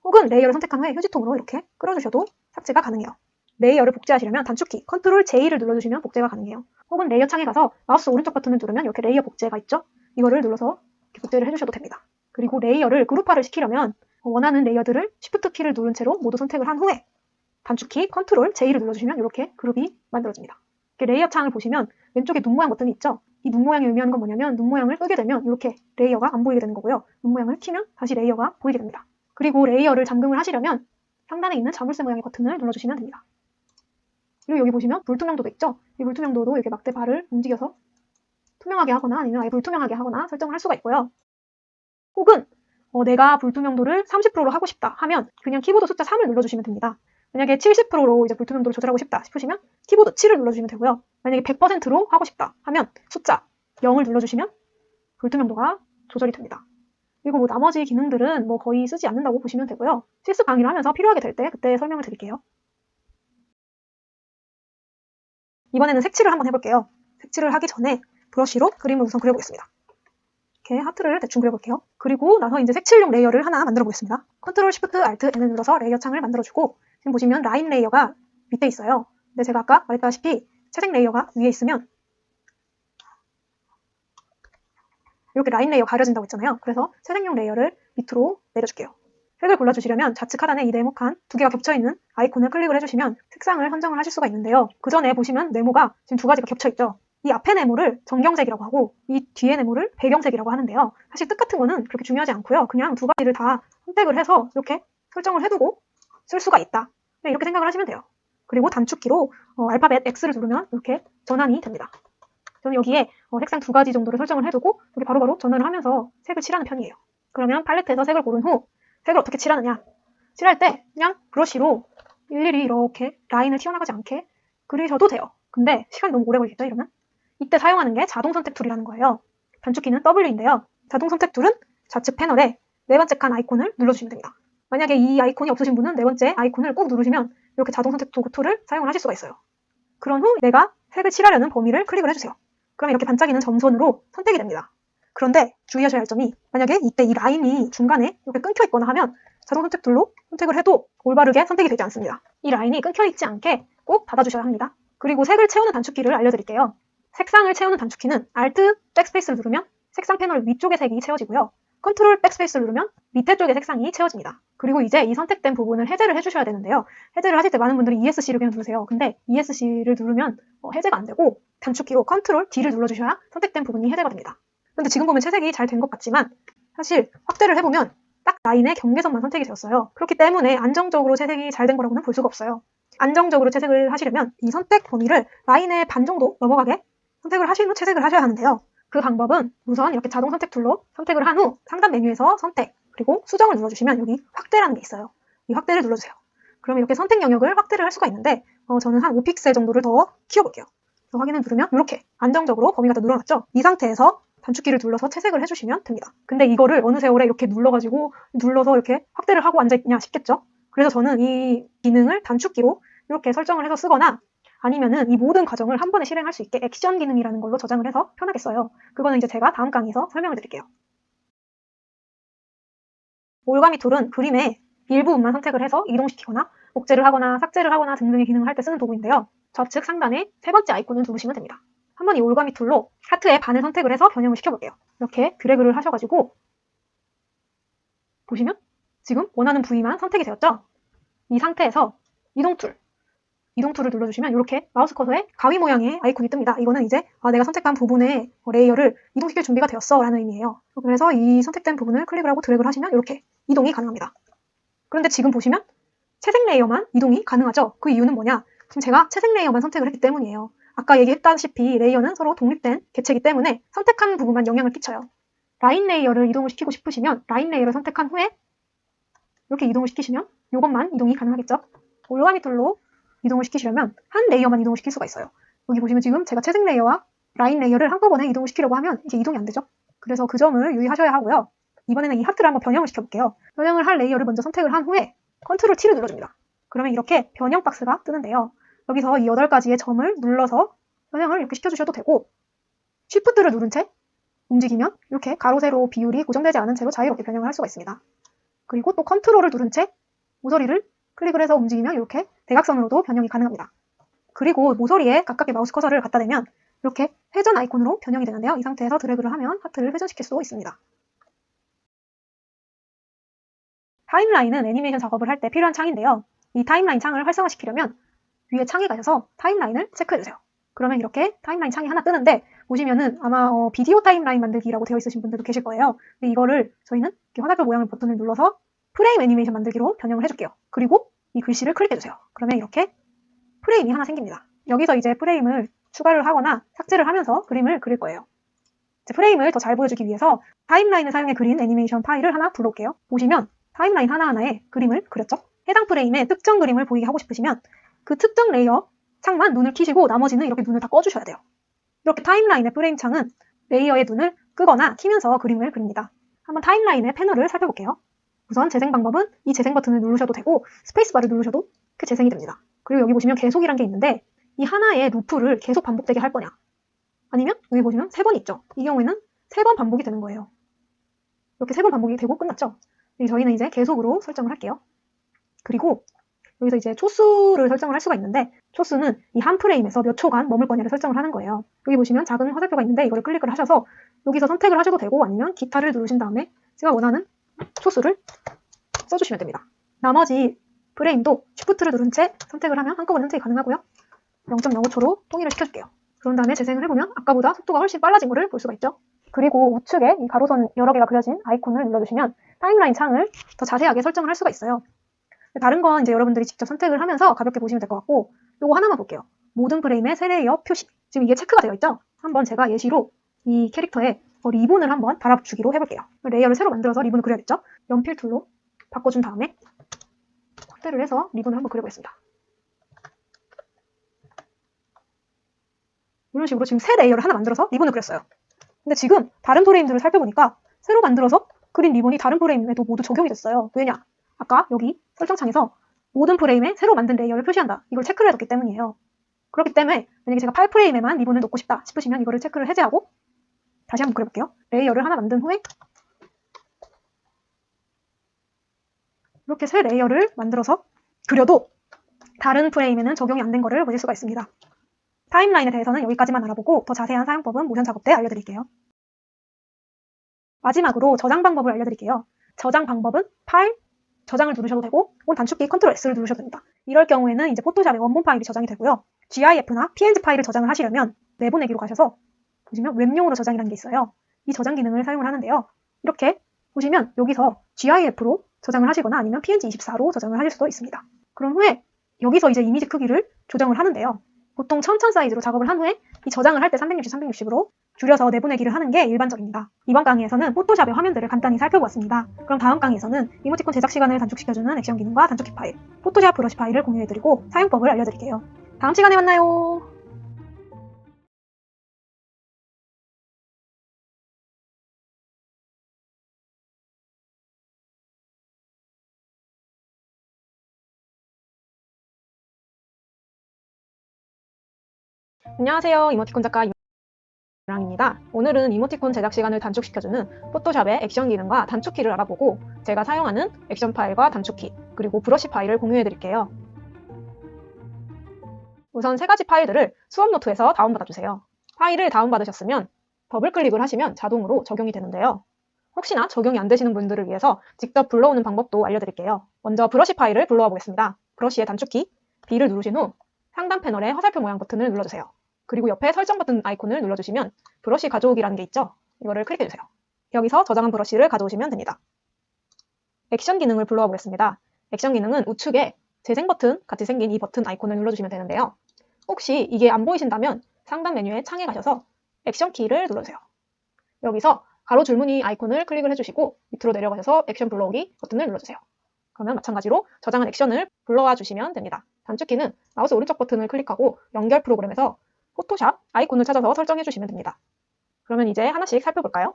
혹은 레이어를 선택한 후에 휴지통으로 이렇게 끌어주셔도 삭제가 가능해요. 레이어를 복제하시려면 단축키 Ctrl J를 눌러주시면 복제가 가능해요. 혹은 레이어 창에 가서 마우스 오른쪽 버튼을 누르면 이렇게 레이어 복제가 있죠? 이거를 눌러서 이렇게 복제를 해주셔도 됩니다. 그리고 레이어를 그룹화를 시키려면 원하는 레이어들을 Shift 키를 누른 채로 모두 선택을 한 후에 단축키 Ctrl J를 눌러주시면 이렇게 그룹이 만들어집니다. 이렇게 레이어 창을 보시면 왼쪽에 눈 모양 버튼이 있죠? 이 눈 모양이 의미하는 건 뭐냐면 눈 모양을 끄게 되면 이렇게 레이어가 안 보이게 되는 거고요. 눈 모양을 키면 다시 레이어가 보이게 됩니다. 그리고 레이어를 잠금을 하시려면 상단에 있는 자물쇠 모양의 버튼을 눌러주시면 됩니다. 그리고 여기 보시면 불투명도도 있죠? 이 불투명도도 이렇게 막대 발을 움직여서 투명하게 하거나 아니면 아예 불투명하게 하거나 설정을 할 수가 있고요. 혹은 내가 불투명도를 30%로 하고 싶다 하면 그냥 키보드 숫자 3을 눌러주시면 됩니다. 만약에 70%로 이제 불투명도를 조절하고 싶다 싶으시면 키보드 7을 눌러주시면 되고요. 만약에 100%로 하고 싶다 하면 숫자 0을 눌러주시면 불투명도가 조절이 됩니다. 그리고 뭐 나머지 기능들은 뭐 거의 쓰지 않는다고 보시면 되고요. 실습 강의를 하면서 필요하게 될 때 그때 설명을 드릴게요. 이번에는 색칠을 한번 해볼게요. 색칠을 하기 전에 브러쉬로 그림을 우선 그려보겠습니다. 이렇게 하트를 대충 그려볼게요. 그리고 나서 이제 색칠용 레이어를 하나 만들어 보겠습니다. Ctrl Shift Alt N을 눌러서 레이어 창을 만들어주고, 지금 보시면 라인 레이어가 밑에 있어요. 근데 제가 아까 말했다시피 채색 레이어가 위에 있으면 이렇게 라인 레이어 가려진다고 했잖아요. 그래서 채색용 레이어를 밑으로 내려줄게요. 색을 골라주시려면 좌측 하단에 이 네모칸 두 개가 겹쳐있는 아이콘을 클릭을 해주시면 색상을 선정을 하실 수가 있는데요. 그 전에 보시면 네모가 지금 두 가지가 겹쳐있죠. 이 앞에 네모를 정경색이라고 하고 이 뒤에 네모를 배경색이라고 하는데요. 사실 뜻 같은 거는 그렇게 중요하지 않고요. 그냥 두 가지를 다 선택을 해서 이렇게 설정을 해두고 쓸 수가 있다. 이렇게 생각을 하시면 돼요. 그리고 단축키로 알파벳 X를 누르면 이렇게 전환이 됩니다. 저는 여기에 색상 두 가지 정도를 설정을 해두고 이렇게 바로바로 전환을 하면서 색을 칠하는 편이에요. 그러면 팔레트에서 색을 고른 후 색을 어떻게 칠하느냐? 칠할 때 그냥 브러쉬로 일일이 이렇게 라인을 튀어나가지 않게 그리셔도 돼요. 근데 시간이 너무 오래 걸리겠죠, 이러면? 이때 사용하는 게 자동 선택 툴이라는 거예요. 단축키는 W인데요. 자동 선택 툴은 좌측 패널에 네 번째 칸 아이콘을 눌러주시면 됩니다. 만약에 이 아이콘이 없으신 분은 네 번째 아이콘을 꼭 누르시면 이렇게 자동 선택 툴을 사용을 하실 수가 있어요. 그런 후 내가 색을 칠하려는 범위를 클릭을 해주세요. 그럼 이렇게 반짝이는 점선으로 선택이 됩니다. 그런데 주의하셔야 할 점이, 만약에 이때 이 라인이 중간에 이렇게 끊겨 있거나 하면 자동 선택 툴로 선택을 해도 올바르게 선택이 되지 않습니다. 이 라인이 끊겨 있지 않게 꼭 닫아주셔야 합니다. 그리고 색을 채우는 단축키를 알려드릴게요. 색상을 채우는 단축키는 Alt 백스페이스를 누르면 색상 패널 위쪽의 색이 채워지고요. Ctrl 백스페이스를 누르면 밑에 쪽의 색상이 채워집니다. 그리고 이제 이 선택된 부분을 해제를 해주셔야 되는데요. 해제를 하실 때 많은 분들이 ESC를 그냥 누르세요. 근데 ESC를 누르면 해제가 안 되고 단축키로 Ctrl D를 눌러주셔야 선택된 부분이 해제가 됩니다. 근데 지금 보면 채색이 잘 된 것 같지만 사실 확대를 해보면 딱 라인의 경계선만 선택이 되었어요. 그렇기 때문에 안정적으로 채색이 잘 된 거라고는 볼 수가 없어요. 안정적으로 채색을 하시려면 이 선택 범위를 라인의 반 정도 넘어가게 선택을 하신 후 채색을 하셔야 하는데요. 그 방법은 우선 이렇게 자동 선택 툴로 선택을 한 후 상단 메뉴에서 선택, 그리고 수정을 눌러주시면 여기 확대라는 게 있어요. 이 확대를 눌러주세요. 그러면 이렇게 선택 영역을 확대를 할 수가 있는데 저는 한 5픽셀 정도를 더 키워볼게요. 확인을 누르면 이렇게 안정적으로 범위가 다 늘어났죠. 이 상태에서 단축키를 눌러서 채색을 해주시면 됩니다. 근데 이거를 어느 세월에 이렇게 눌러서 이렇게 확대를 하고 앉아있냐 싶겠죠? 그래서 저는 이 기능을 단축키로 이렇게 설정을 해서 쓰거나 아니면은 이 모든 과정을 한 번에 실행할 수 있게 액션 기능이라는 걸로 저장을 해서 편하게 써요. 그거는 이제 제가 다음 강의에서 설명을 드릴게요. 올가미 툴은 그림의 일부분만 선택을 해서 이동시키거나 복제를 하거나 삭제를 하거나 등등의 기능을 할 때 쓰는 도구인데요. 좌측 상단에 세 번째 아이콘을 누르시면 됩니다. 한번 이 올가미 툴로 하트의 반을 선택을 해서 변형을 시켜볼게요. 이렇게 드래그를 하셔가지고 보시면 지금 원하는 부위만 선택이 되었죠? 이 상태에서 이동 툴을 눌러주시면 이렇게 마우스 커서에 가위 모양의 아이콘이 뜹니다. 이거는 이제 내가 선택한 부분의 레이어를 이동시킬 준비가 되었어 라는 의미예요. 그래서 이 선택된 부분을 클릭을 하고 드래그를 하시면 이렇게 이동이 가능합니다. 그런데 지금 보시면 채색 레이어만 이동이 가능하죠? 그 이유는 뭐냐? 지금 제가 채색 레이어만 선택을 했기 때문이에요. 아까 얘기했다시피 레이어는 서로 독립된 객체이기 때문에 선택한 부분만 영향을 끼쳐요. 라인 레이어를 이동을 시키고 싶으시면 라인 레이어를 선택한 후에 이렇게 이동을 시키시면 이것만 이동이 가능하겠죠? 올가미 툴로 이동을 시키시려면 한 레이어만 이동을 시킬 수가 있어요. 여기 보시면 지금 제가 채색 레이어와 라인 레이어를 한꺼번에 이동을 시키려고 하면 이게 이동이 안 되죠? 그래서 그 점을 유의하셔야 하고요. 이번에는 이 하트를 한번 변형을 시켜볼게요. 변형을 할 레이어를 먼저 선택을 한 후에 Ctrl T를 눌러줍니다. 그러면 이렇게 변형 박스가 뜨는데요. 여기서 이 8가지의 점을 눌러서 변형을 이렇게 시켜주셔도 되고 Shift를 누른 채 움직이면 이렇게 가로, 세로 비율이 고정되지 않은 채로 자유롭게 변형을 할 수가 있습니다. 그리고 또 Ctrl을 누른 채 모서리를 클릭을 해서 움직이면 이렇게 대각선으로도 변형이 가능합니다. 그리고 모서리에 가깝게 마우스 커서를 갖다 대면 이렇게 회전 아이콘으로 변형이 되는데요. 이 상태에서 드래그를 하면 하트를 회전시킬 수 있습니다. 타임라인은 애니메이션 작업을 할 때 필요한 창인데요. 이 타임라인 창을 활성화시키려면 위에 창에 가셔서 타임라인을 체크해주세요. 그러면 이렇게 타임라인 창이 하나 뜨는데 보시면은 아마 비디오 타임라인 만들기라고 되어 있으신 분들도 계실 거예요. 근데 이거를 저희는 이렇게 화살표 모양의 버튼을 눌러서 프레임 애니메이션 만들기로 변형을 해줄게요. 그리고 이 글씨를 클릭해주세요. 그러면 이렇게 프레임이 하나 생깁니다. 여기서 이제 프레임을 추가를 하거나 삭제를 하면서 그림을 그릴 거예요. 이제 프레임을 더 잘 보여주기 위해서 타임라인을 사용해 그린 애니메이션 파일을 하나 불러올게요. 보시면 타임라인 하나하나에 그림을 그렸죠? 해당 프레임에 특정 그림을 보이게 하고 싶으시면 그 특정 레이어 창만 눈을 켜시고 나머지는 이렇게 눈을 다 꺼주셔야 돼요. 이렇게 타임라인의 프레임 창은 레이어의 눈을 끄거나 키면서 그림을 그립니다. 한번 타임라인의 패널을 살펴볼게요. 우선 재생 방법은 이 재생 버튼을 누르셔도 되고 스페이스바를 누르셔도 그 재생이 됩니다. 그리고 여기 보시면 계속이란 게 있는데 이 하나의 루프를 계속 반복되게 할 거냐, 아니면 여기 보시면 3번 있죠. 이 경우에는 3번 반복이 되는 거예요. 이렇게 3번 반복이 되고 끝났죠. 저희는 이제 계속으로 설정을 할게요. 그리고 여기서 이제 초수를 설정을 할 수가 있는데, 초수는 이 한 프레임에서 몇 초간 머물 거냐를 설정을 하는 거예요. 여기 보시면 작은 화살표가 있는데 이거를 클릭을 하셔서 여기서 선택을 하셔도 되고, 아니면 기타를 누르신 다음에 제가 원하는 초수를 써주시면 됩니다. 나머지 프레임도 쉬프트를 누른 채 선택을 하면 한꺼번에 선택이 가능하고요. 0.05초로 통일을 시켜줄게요. 그런 다음에 재생을 해보면 아까보다 속도가 훨씬 빨라진 거를 볼 수가 있죠. 그리고 우측에 이 가로선 여러 개가 그려진 아이콘을 눌러주시면 타임라인 창을 더 자세하게 설정을 할 수가 있어요. 다른 건 이제 여러분들이 직접 선택을 하면서 가볍게 보시면 될 것 같고, 요거 하나만 볼게요. 모든 프레임의 세 레이어 표시. 지금 이게 체크가 되어 있죠? 한번 제가 예시로 이 캐릭터에 리본을 한번 달아주기로 해볼게요. 레이어를 새로 만들어서 리본을 그려야겠죠? 연필 툴로 바꿔준 다음에 확대를 해서 리본을 한번 그려보겠습니다. 이런 식으로 지금 새 레이어를 하나 만들어서 리본을 그렸어요. 근데 지금 다른 프레임들을 살펴보니까 새로 만들어서 그린 리본이 다른 프레임에도 모두 적용이 됐어요. 왜냐? 아까 여기 설정창에서 모든 프레임에 새로 만든 레이어를 표시한다, 이걸 체크를 해뒀기 때문이에요. 그렇기 때문에 만약에 제가 8프레임에만 리본을 놓고 싶다 싶으시면 이거를 체크를 해제하고 다시 한번 그려볼게요. 레이어를 하나 만든 후에 이렇게 새 레이어를 만들어서 그려도 다른 프레임에는 적용이 안 된 거를 보실 수가 있습니다. 타임라인에 대해서는 여기까지만 알아보고 더 자세한 사용법은 모션 작업 때 알려드릴게요. 마지막으로 저장 방법을 알려드릴게요. 저장 방법은 파일, 저장을 누르셔도 되고, 혹은 단축키 Ctrl S를 누르셔도 됩니다. 이럴 경우에는 이제 포토샵에 원본 파일이 저장이 되고요. GIF나 PNG 파일을 저장을 하시려면 내보내기로 가셔서 보시면 웹용으로 저장이라는 게 있어요. 이 저장 기능을 사용을 하는데요. 이렇게 보시면 여기서 GIF로 저장을 하시거나 아니면 PNG24로 저장을 하실 수도 있습니다. 그런 후에 여기서 이제 이미지 크기를 조정을 하는데요. 보통 1000 사이즈로 작업을 한 후에 이 저장을 할 때 360, 360으로 줄여서 내보내기를 하는 게 일반적입니다. 이번 강의에서는 포토샵의 화면들을 간단히 살펴보았습니다. 그럼 다음 강의에서는 이모티콘 제작 시간을 단축시켜주는 액션 기능과 단축키 파일, 포토샵 브러쉬 파일을 공유해드리고 사용법을 알려드릴게요. 다음 시간에 만나요. 안녕하세요. 이모티콘 작가 유랑입니다. 오늘은 이모티콘 제작 시간을 단축시켜주는 포토샵의 액션 기능과 단축키를 알아보고 제가 사용하는 액션 파일과 단축키, 그리고 브러쉬 파일을 공유해드릴게요. 우선 3가지 파일들을 수업노트에서 다운받아주세요. 파일을 다운받으셨으면 더블클릭을 하시면 자동으로 적용이 되는데요. 혹시나 적용이 안 되시는 분들을 위해서 직접 불러오는 방법도 알려드릴게요. 먼저 브러쉬 파일을 불러와 보겠습니다. 브러쉬의 단축키 B를 누르신 후 상단 패널의 화살표 모양 버튼을 눌러주세요. 그리고 옆에 설정 버튼 아이콘을 눌러주시면 브러쉬 가져오기라는 게 있죠. 이거를 클릭해주세요. 여기서 저장한 브러쉬를 가져오시면 됩니다. 액션 기능을 불러와 보겠습니다. 액션 기능은 우측에 재생 버튼 같이 생긴 이 버튼 아이콘을 눌러주시면 되는데요. 혹시 이게 안 보이신다면 상단 메뉴의 창에 가셔서 액션 키를 눌러주세요. 여기서 가로 줄무늬 아이콘을 클릭을 해주시고 밑으로 내려가셔서 액션 불러오기 버튼을 눌러주세요. 그러면 마찬가지로 저장한 액션을 불러와 주시면 됩니다. 단축키는 마우스 오른쪽 버튼을 클릭하고 연결 프로그램에서 포토샵 아이콘을 찾아서 설정해 주시면 됩니다. 그러면 이제 하나씩 살펴볼까요?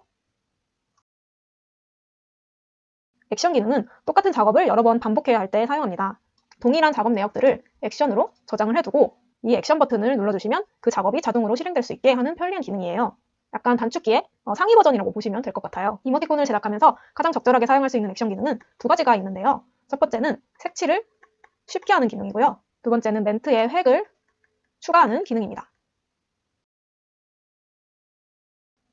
액션 기능은 똑같은 작업을 여러 번 반복해야 할 때 사용합니다. 동일한 작업 내역들을 액션으로 저장을 해두고 이 액션 버튼을 눌러주시면 그 작업이 자동으로 실행될 수 있게 하는 편리한 기능이에요. 약간 단축키의 상위 버전이라고 보시면 될 것 같아요. 이모티콘을 제작하면서 가장 적절하게 사용할 수 있는 액션 기능은 2가지가 있는데요. 첫 번째는 색칠을 쉽게 하는 기능이고요. 두 번째는 멘트의 획을 추가하는 기능입니다.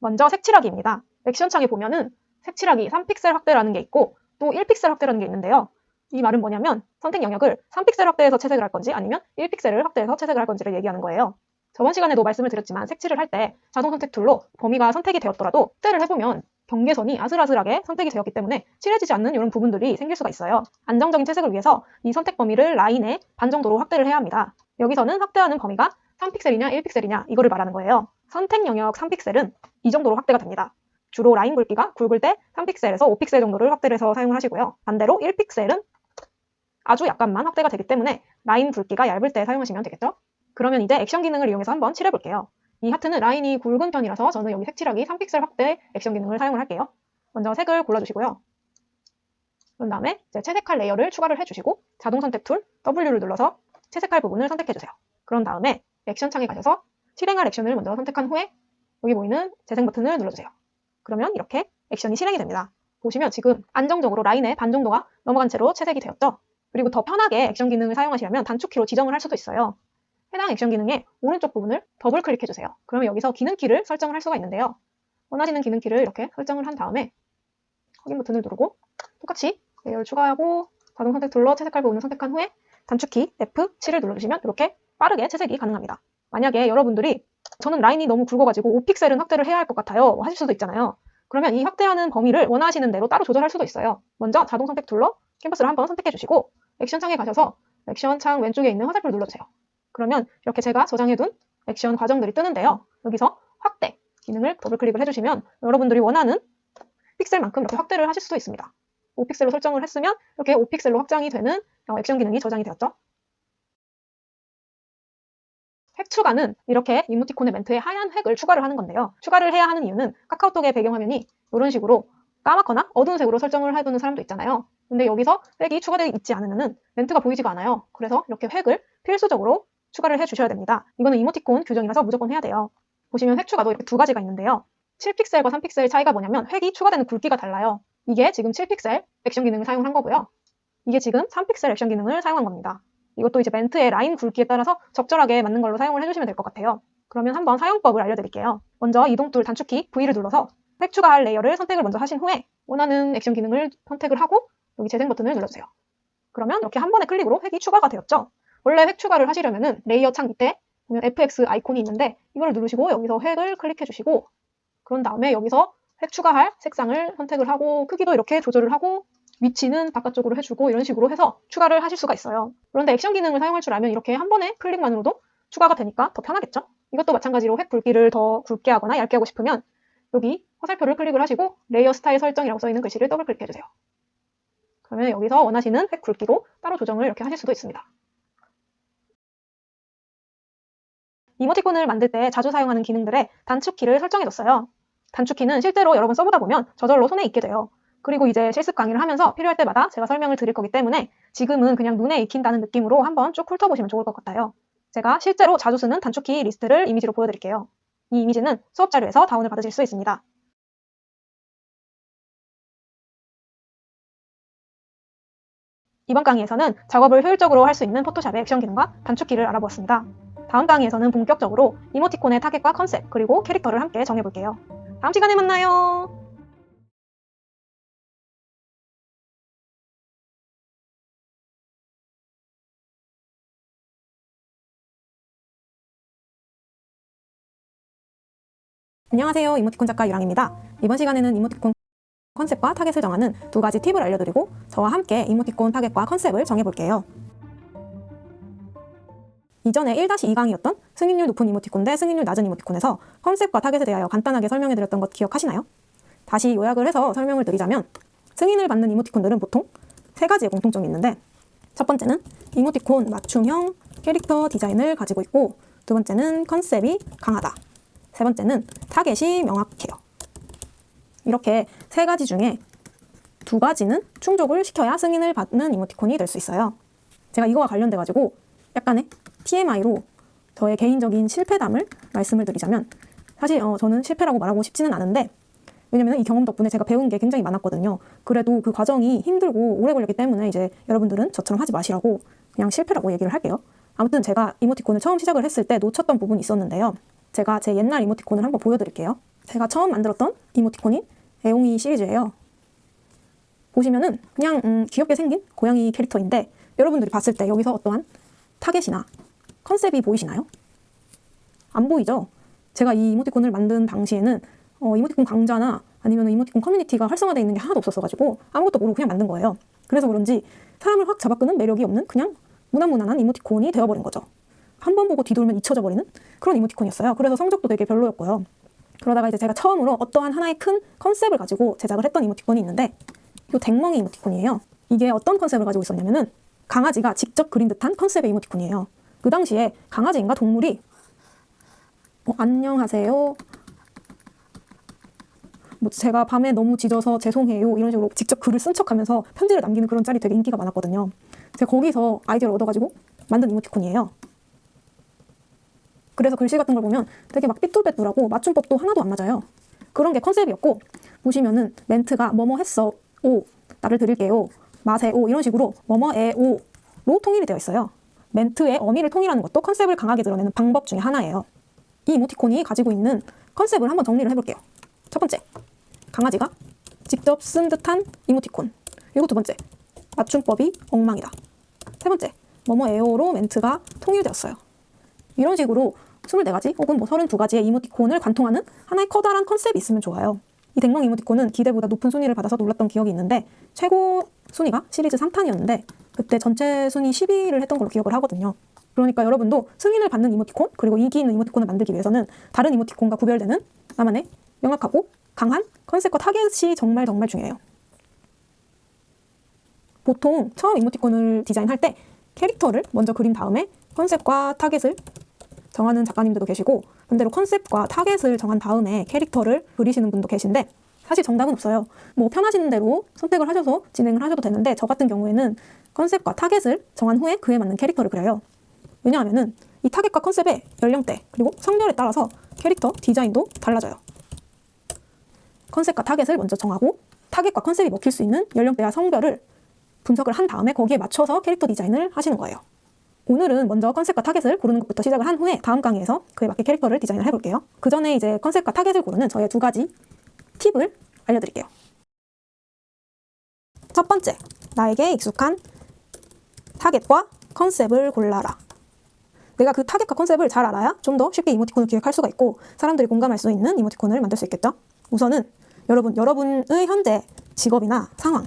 먼저 색칠하기입니다. 액션 창에 보면은 색칠하기 3픽셀 확대라는 게 있고 또 1픽셀 확대라는 게 있는데요. 이 말은 뭐냐면 선택 영역을 3픽셀 확대해서 채색을 할 건지 아니면 1픽셀을 확대해서 채색을 할 건지를 얘기하는 거예요. 저번 시간에도 말씀을 드렸지만 색칠을 할 때 자동 선택 툴로 범위가 선택이 되었더라도 확대를 해보면 경계선이 아슬아슬하게 선택이 되었기 때문에 칠해지지 않는 이런 부분들이 생길 수가 있어요. 안정적인 채색을 위해서 이 선택 범위를 라인의 반 정도로 확대를 해야 합니다. 여기서는 확대하는 범위가 3픽셀이냐 1픽셀이냐 이거를 말하는 거예요. 선택 영역 3픽셀은 이 정도로 확대가 됩니다. 주로 라인 굵기가 굵을 때 3픽셀에서 5픽셀 정도를 확대를 해서 사용을 하시고요. 반대로 1픽셀은 아주 약간만 확대가 되기 때문에 라인 굵기가 얇을 때 사용하시면 되겠죠? 그러면 이제 액션 기능을 이용해서 한번 칠해볼게요. 이 하트는 라인이 굵은 편이라서 저는 여기 색칠하기 3픽셀 확대 액션 기능을 사용을 할게요. 먼저 색을 골라주시고요. 그런 다음에 이제 채색할 레이어를 추가를 해주시고 자동 선택 툴 W를 눌러서 채색할 부분을 선택해주세요. 그런 다음에 액션 창에 가셔서 실행할 액션을 먼저 선택한 후에 여기 보이는 재생 버튼을 눌러주세요. 그러면 이렇게 액션이 실행이 됩니다. 보시면 지금 안정적으로 라인의 반 정도가 넘어간 채로 채색이 되었죠. 그리고 더 편하게 액션 기능을 사용하시려면 단축키로 지정을 할 수도 있어요. 해당 액션 기능의 오른쪽 부분을 더블 클릭해주세요. 그러면 여기서 기능키를 설정을 할 수가 있는데요. 원하시는 기능키를 이렇게 설정을 한 다음에 확인 버튼을 누르고 똑같이 레이어를 추가하고 자동 선택 툴로 채색할 부분을 선택한 후에 단축키 F7을 눌러주시면 이렇게 빠르게 채색이 가능합니다. 만약에 여러분들이 저는 라인이 너무 굵어가지고 5픽셀은 확대를 해야 할 것 같아요 하실 수도 있잖아요. 그러면 이 확대하는 범위를 원하시는 대로 따로 조절할 수도 있어요. 먼저 자동 선택 툴로 캔버스를 한번 선택해 주시고 액션 창에 가셔서 액션 창 왼쪽에 있는 화살표를 눌러주세요. 그러면 이렇게 제가 저장해둔 액션 과정들이 뜨는데요. 여기서 확대 기능을 더블 클릭을 해주시면 여러분들이 원하는 픽셀만큼 이렇게 확대를 하실 수도 있습니다. 5픽셀로 설정을 했으면 이렇게 5픽셀로 확장이 되는 액션 기능이 저장이 되었죠. 획 추가는 이렇게 이모티콘의 멘트에 하얀 획을 추가를 하는 건데요. 추가를 해야 하는 이유는 카카오톡의 배경화면이 이런 식으로 까맣거나 어두운 색으로 설정을 해두는 사람도 있잖아요. 근데 여기서 획이 추가되어 있지 않으면 멘트가 보이지가 않아요. 그래서 이렇게 획을 필수적으로 추가를 해주셔야 됩니다. 이거는 이모티콘 규정이라서 무조건 해야 돼요. 보시면 획 추가도 이렇게 두 가지가 있는데요. 7픽셀과 3픽셀 차이가 뭐냐면 획이 추가되는 굵기가 달라요. 이게 지금 7픽셀 액션 기능을 사용한 거고요. 이게 지금 3픽셀 액션 기능을 사용한 겁니다. 이것도 이제 멘트의 라인 굵기에 따라서 적절하게 맞는 걸로 사용을 해주시면 될 것 같아요. 그러면 한번 사용법을 알려드릴게요. 먼저 이동툴 단축키 V를 눌러서 획 추가할 레이어를 선택을 먼저 하신 후에 원하는 액션 기능을 선택을 하고 여기 재생 버튼을 눌러주세요. 그러면 이렇게 한 번의 클릭으로 획이 추가가 되었죠. 원래 획 추가를 하시려면은 레이어 창 밑에 보면 FX 아이콘이 있는데 이걸 누르시고 여기서 획을 클릭해 주시고 그런 다음에 여기서 획 추가할 색상을 선택을 하고 크기도 이렇게 조절을 하고 위치는 바깥쪽으로 해주고 이런 식으로 해서 추가를 하실 수가 있어요. 그런데 액션 기능을 사용할 줄 알면 이렇게 한 번의 클릭만으로도 추가가 되니까 더 편하겠죠? 이것도 마찬가지로 획 굵기를 더 굵게 하거나 얇게 하고 싶으면 여기 화살표를 클릭을 하시고 레이어 스타일 설정이라고 써있는 글씨를 더블 클릭해주세요. 그러면 여기서 원하시는 획 굵기도 따로 조정을 이렇게 하실 수도 있습니다. 이모티콘을 만들 때 자주 사용하는 기능들의 단축키를 설정해줬어요. 단축키는 실제로 여러 번 써보다 보면 저절로 손에 익게 돼요. 그리고 이제 실습 강의를 하면서 필요할 때마다 제가 설명을 드릴 거기 때문에 지금은 그냥 눈에 익힌다는 느낌으로 한번 쭉 훑어보시면 좋을 것 같아요. 제가 실제로 자주 쓰는 단축키 리스트를 이미지로 보여드릴게요. 이 이미지는 수업 자료에서 다운을 받으실 수 있습니다. 이번 강의에서는 작업을 효율적으로 할 수 있는 포토샵의 액션 기능과 단축키를 알아보았습니다. 다음 강의에서는 본격적으로 이모티콘의 타겟과 컨셉, 그리고 캐릭터를 함께 정해볼게요. 다음 시간에 만나요! 안녕하세요. 이모티콘 작가 유랑입니다. 이번 시간에는 이모티콘 컨셉과 타겟을 정하는 두 가지 팁을 알려드리고 저와 함께 이모티콘 타겟과 컨셉을 정해볼게요. 이전에 1-2강이었던 승인율 높은 이모티콘 대 승인율 낮은 이모티콘에서 컨셉과 타겟에 대하여 간단하게 설명해드렸던 것 기억하시나요? 다시 요약을 해서 설명을 드리자면 승인을 받는 이모티콘들은 보통 세 가지의 공통점이 있는데 첫 번째는 이모티콘 맞춤형 캐릭터 디자인을 가지고 있고 두 번째는 컨셉이 강하다. 세 번째는 타겟이 명확해요. 이렇게 세 가지 중에 두 가지는 충족을 시켜야 승인을 받는 이모티콘이 될 수 있어요. 제가 이거와 관련돼가지고 약간의 TMI로 저의 개인적인 실패담을 말씀을 드리자면 사실 저는 실패라고 말하고 싶지는 않은데 왜냐면 이 경험 덕분에 제가 배운 게 굉장히 많았거든요. 그래도 그 과정이 힘들고 오래 걸렸기 때문에 이제 여러분들은 저처럼 하지 마시라고 그냥 실패라고 얘기를 할게요. 아무튼 제가 이모티콘을 처음 시작을 했을 때 놓쳤던 부분이 있었는데요. 제가 제 옛날 이모티콘을 한번 보여드릴게요. 제가 처음 만들었던 이모티콘인 애옹이 시리즈예요. 보시면은 그냥 귀엽게 생긴 고양이 캐릭터인데 여러분들이 봤을 때 여기서 어떠한 타겟이나 컨셉이 보이시나요? 안 보이죠? 제가 이 이모티콘을 만든 당시에는 이모티콘 강좌나 아니면 이모티콘 커뮤니티가 활성화되어 있는 게 하나도 없었어가지고 아무것도 모르고 그냥 만든 거예요. 그래서 그런지 사람을 확 잡아끄는 매력이 없는 그냥 무난무난한 이모티콘이 되어버린 거죠. 한 번 보고 뒤돌면 잊혀져 버리는 그런 이모티콘이었어요. 그래서 성적도 되게 별로였고요. 그러다가 이제 제가 처음으로 어떠한 하나의 큰 컨셉을 가지고 제작을 했던 이모티콘이 있는데 이 댕멍이 이모티콘이에요. 이게 어떤 컨셉을 가지고 있었냐면은 강아지가 직접 그린 듯한 컨셉의 이모티콘이에요. 그 당시에 강아지인가 동물이 안녕하세요. 제가 밤에 너무 짖어서 죄송해요. 이런 식으로 직접 글을 쓴 척하면서 편지를 남기는 그런 짤이 되게 인기가 많았거든요. 제가 거기서 아이디어를 얻어가지고 만든 이모티콘이에요. 그래서 글씨 같은 걸 보면 되게 막 삐뚤빼뚤하고 맞춤법도 하나도 안 맞아요. 그런 게 컨셉이었고, 보시면은 멘트가 뭐뭐 했어, 오, 나를 드릴게요, 맛에 오, 이런 식으로 뭐뭐에 오로 통일이 되어 있어요. 멘트의 어미를 통일하는 것도 컨셉을 강하게 드러내는 방법 중에 하나예요. 이 이모티콘이 가지고 있는 컨셉을 한번 정리를 해볼게요. 첫 번째, 강아지가 직접 쓴 듯한 이모티콘. 그리고 두 번째, 맞춤법이 엉망이다. 세 번째, 뭐뭐에요로 멘트가 통일되었어요. 이런 식으로 24가지 혹은 뭐 32가지의 이모티콘을 관통하는 하나의 커다란 컨셉이 있으면 좋아요. 이 댕멍 이모티콘은 기대보다 높은 순위를 받아서 놀랐던 기억이 있는데, 최고 순위가 시리즈 3탄이었는데 그때 전체 순위 10위를 했던 걸로 기억을 하거든요. 그러니까 여러분도 승인을 받는 이모티콘, 그리고 인기 있는 이모티콘을 만들기 위해서는 다른 이모티콘과 구별되는 나만의 명확하고 강한 컨셉과 타겟이 정말 중요해요. 보통 처음 이모티콘을 디자인할 때 캐릭터를 먼저 그린 다음에 컨셉과 타겟을 정하는 작가님들도 계시고, 반대로 컨셉과 타겟을 정한 다음에 캐릭터를 그리시는 분도 계신데, 사실 정답은 없어요. 뭐 편하신 대로 선택을 하셔서 진행을 하셔도 되는데, 저 같은 경우에는 컨셉과 타겟을 정한 후에 그에 맞는 캐릭터를 그려요. 왜냐하면은 이 타겟과 컨셉의 연령대 그리고 성별에 따라서 캐릭터 디자인도 달라져요. 컨셉과 타겟을 먼저 정하고 타겟과 컨셉이 먹힐 수 있는 연령대와 성별을 분석을 한 다음에 거기에 맞춰서 캐릭터 디자인을 하시는 거예요. 오늘은 먼저 컨셉과 타겟을 고르는 것부터 시작을 한 후에 다음 강의에서 그에 맞게 캐릭터를 디자인을 해볼게요. 그 전에 이제 컨셉과 타겟을 고르는 저의 2가지 팁을 알려드릴게요. 첫 번째, 나에게 익숙한 타겟과 컨셉을 골라라. 내가 그 타겟과 컨셉을 잘 알아야 좀 더 쉽게 이모티콘을 기획할 수가 있고 사람들이 공감할 수 있는 이모티콘을 만들 수 있겠죠? 우선은 여러분의 현재 직업이나 상황,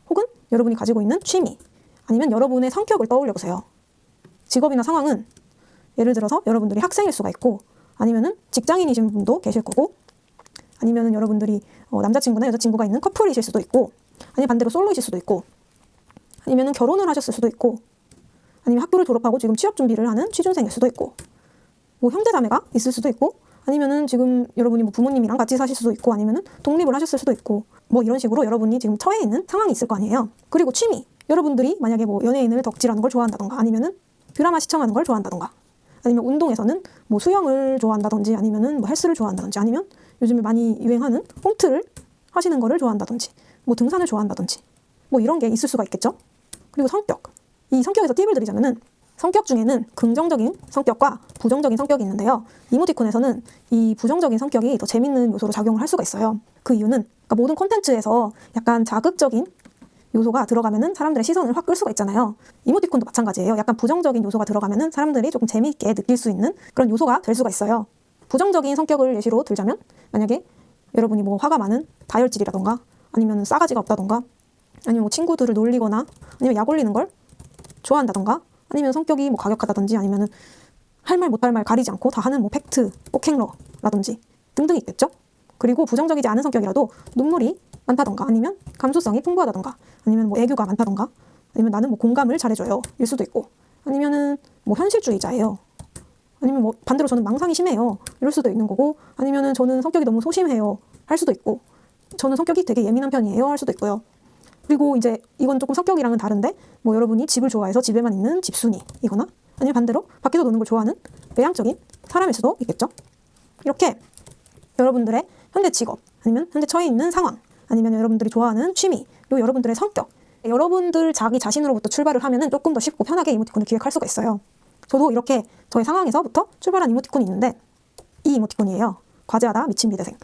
혹은 여러분이 가지고 있는 취미, 아니면 여러분의 성격을 떠올려 보세요. 직업이나 상황은 예를 들어서 여러분들이 학생일 수가 있고, 아니면은 직장인이신 분도 계실 거고, 아니면은 여러분들이 남자친구나 여자친구가 있는 커플이실 수도 있고, 아니면 반대로 솔로이실 수도 있고, 아니면은 결혼을 하셨을 수도 있고, 아니면 학교를 졸업하고 지금 취업 준비를 하는 취준생일 수도 있고, 뭐 형제자매가 있을 수도 있고, 아니면은 지금 여러분이 뭐 부모님이랑 같이 사실 수도 있고, 아니면은 독립을 하셨을 수도 있고, 뭐 이런 식으로 여러분이 지금 처해 있는 상황이 있을 거 아니에요. 그리고 취미, 여러분들이 만약에 뭐 연예인을 덕질하는 걸 좋아한다던가, 아니면은 드라마 시청하는 걸 좋아한다던가, 아니면 운동에서는 뭐 수영을 좋아한다든지, 아니면은 뭐 헬스를 좋아한다든지, 아니면 요즘에 많이 유행하는 홈트를 하시는 거를 좋아한다든지, 뭐 등산을 좋아한다든지, 뭐 이런 게 있을 수가 있겠죠. 그리고 성격, 이 성격에서 팁을 드리자면은, 성격 중에는 긍정적인 성격과 부정적인 성격이 있는데요. 이모티콘에서는 이 부정적인 성격이 더 재밌는 요소로 작용을 할 수가 있어요. 그 이유는 그러니까 모든 콘텐츠에서 약간 자극적인 요소가 들어가면은 사람들의 시선을 확 끌 수가 있잖아요. 이모티콘도 마찬가지예요. 약간 부정적인 요소가 들어가면은 사람들이 조금 재미있게 느낄 수 있는 그런 요소가 될 수가 있어요. 부정적인 성격을 예시로 들자면, 만약에 여러분이 뭐 화가 많은 다혈질이라던가, 아니면 싸가지가 없다던가, 아니면 뭐 친구들을 놀리거나, 아니면 약 올리는 걸 좋아한다던가, 아니면 성격이 뭐 과격하다든지, 아니면은 할 말 못할 말 가리지 않고 다 하는 뭐 팩트, 폭행러라든지 등등 있겠죠. 그리고 부정적이지 않은 성격이라도 눈물이 많다던가, 아니면 감수성이 풍부하다던가, 아니면 뭐 애교가 많다던가, 아니면 나는 뭐 공감을 잘해줘요 일 수도 있고, 아니면은 뭐 현실주의자예요, 아니면 뭐 반대로 저는 망상이 심해요 이럴 수도 있는 거고, 아니면은 저는 성격이 너무 소심해요 할 수도 있고, 저는 성격이 되게 예민한 편이에요 할 수도 있고요. 그리고 이제 이건 조금 성격이랑은 다른데, 뭐 여러분이 집을 좋아해서 집에만 있는 집순이이거나, 아니면 반대로 밖에서 노는 걸 좋아하는 외향적인 사람일 수도 있겠죠. 이렇게 여러분들의 현재 직업, 아니면 현재 처해 있는 상황, 아니면 여러분들이 좋아하는 취미, 그리고 여러분들의 성격, 여러분들 자기 자신으로부터 출발을 하면은 조금 더 쉽고 편하게 이모티콘을 기획할 수가 있어요. 저도 이렇게 저의 상황에서부터 출발한 이모티콘이 있는데, 이 이모티콘이에요. 과제하다 미친 미대생.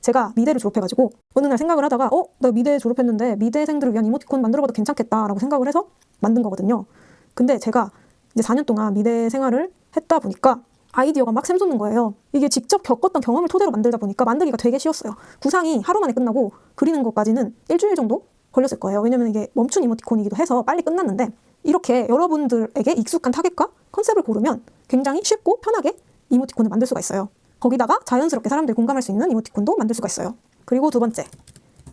제가 미대를 졸업해가지고 어느 날 생각을 하다가 나 미대 졸업했는데 미대생들을 위한 이모티콘 만들어봐도 괜찮겠다라고 생각을 해서 만든 거거든요. 근데 제가 이제 4년 동안 미대 생활을 했다 보니까 아이디어가 막 샘솟는 거예요. 이게 직접 겪었던 경험을 토대로 만들다 보니까 만들기가 되게 쉬웠어요. 구상이 하루 만에 끝나고 그리는 것까지는 일주일 정도 걸렸을 거예요. 왜냐면 이게 멈춘 이모티콘이기도 해서 빨리 끝났는데, 이렇게 여러분들에게 익숙한 타겟과 컨셉을 고르면 굉장히 쉽고 편하게 이모티콘을 만들 수가 있어요. 거기다가 자연스럽게 사람들이 공감할 수 있는 이모티콘도 만들 수가 있어요. 그리고 두 번째,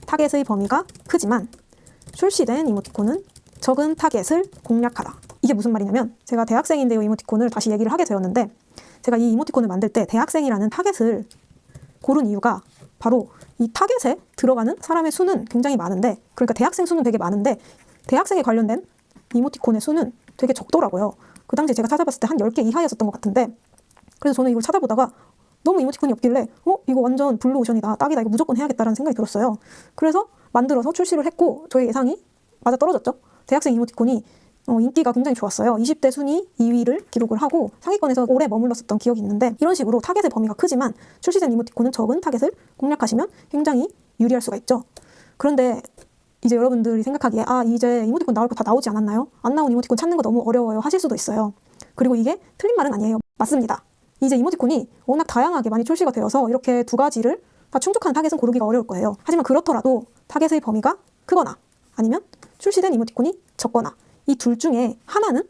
타겟의 범위가 크지만 출시된 이모티콘은 적은 타겟을 공략하라. 이게 무슨 말이냐면, 제가 대학생인데요 이모티콘을 다시 얘기를 하게 되었는데, 제가 이 이모티콘을 만들 때 대학생이라는 타겟을 고른 이유가 바로 이 타겟에 들어가는 사람의 수는 굉장히 많은데, 그러니까 대학생 수는 되게 많은데 대학생에 관련된 이모티콘의 수는 되게 적더라고요. 그 당시 제가 찾아봤을 때 한 10개 이하였었던 것 같은데, 그래서 저는 이걸 찾아보다가 너무 이모티콘이 없길래 이거 완전 블루오션이다, 딱이다, 이거 무조건 해야겠다라는 생각이 들었어요. 그래서 만들어서 출시를 했고 저의 예상이 맞아 떨어졌죠. 대학생 이모티콘이 인기가 굉장히 좋았어요. 20대 순위 2위를 기록을 하고 상위권에서 오래 머물렀었던 기억이 있는데, 이런 식으로 타겟의 범위가 크지만 출시된 이모티콘은 적은 타겟을 공략하시면 굉장히 유리할 수가 있죠. 그런데 이제 여러분들이 생각하기에 이제 이모티콘 나올 거 다 나오지 않았나요? 안 나온 이모티콘 찾는 거 너무 어려워요 하실 수도 있어요. 그리고 이게 틀린 말은 아니에요. 맞습니다. 이제 이모티콘이 워낙 다양하게 많이 출시가 되어서 이렇게 두 가지를 다 충족하는 타겟은 고르기가 어려울 거예요. 하지만 그렇더라도 타겟의 범위가 크거나 아니면 출시된 이모티콘이 적거나 이 둘 중에 하나는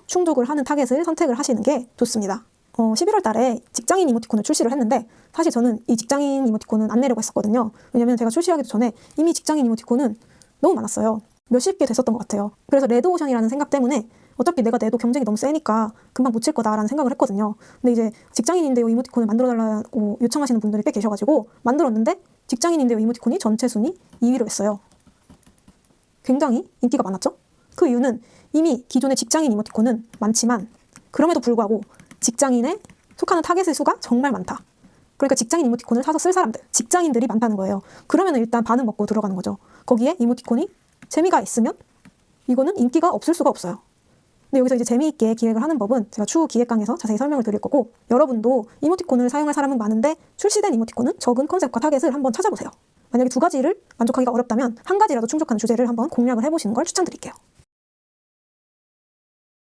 충족을 하는 타겟을 선택을 하시는 게 좋습니다. 11월 달에 직장인 이모티콘을 출시를 했는데 사실 저는 이 직장인 이모티콘은 안 내려고 했었거든요. 왜냐면 제가 출시하기도 전에 이미 직장인 이모티콘은 너무 많았어요. 몇십 개 됐었던 것 같아요. 그래서 레드오션이라는 생각 때문에 어차피 내가 내도 경쟁이 너무 세니까 금방 못 칠 거다라는 생각을 했거든요. 근데 이제 직장인인데요 이모티콘을 만들어달라고 요청하시는 분들이 꽤 계셔가지고 만들었는데 직장인인데요 이모티콘이 전체 순위 2위로 했어요. 굉장히 인기가 많았죠? 그 이유는 이미 기존의 직장인 이모티콘은 많지만 그럼에도 불구하고 직장인에 속하는 타겟의 수가 정말 많다. 그러니까 직장인 이모티콘을 사서 쓸 사람들, 직장인들이 많다는 거예요. 그러면 일단 반은 먹고 들어가는 거죠. 거기에 이모티콘이 재미가 있으면 이거는 인기가 없을 수가 없어요. 근데 여기서 이제 재미있게 기획을 하는 법은 제가 추후 기획강에서 자세히 설명을 드릴 거고, 여러분도 이모티콘을 사용할 사람은 많은데 출시된 이모티콘은 적은 컨셉과 타겟을 한번 찾아보세요. 만약에 두 가지를 만족하기가 어렵다면 한 가지라도 충족하는 주제를 한번 공략을 해보시는 걸 추천드릴게요.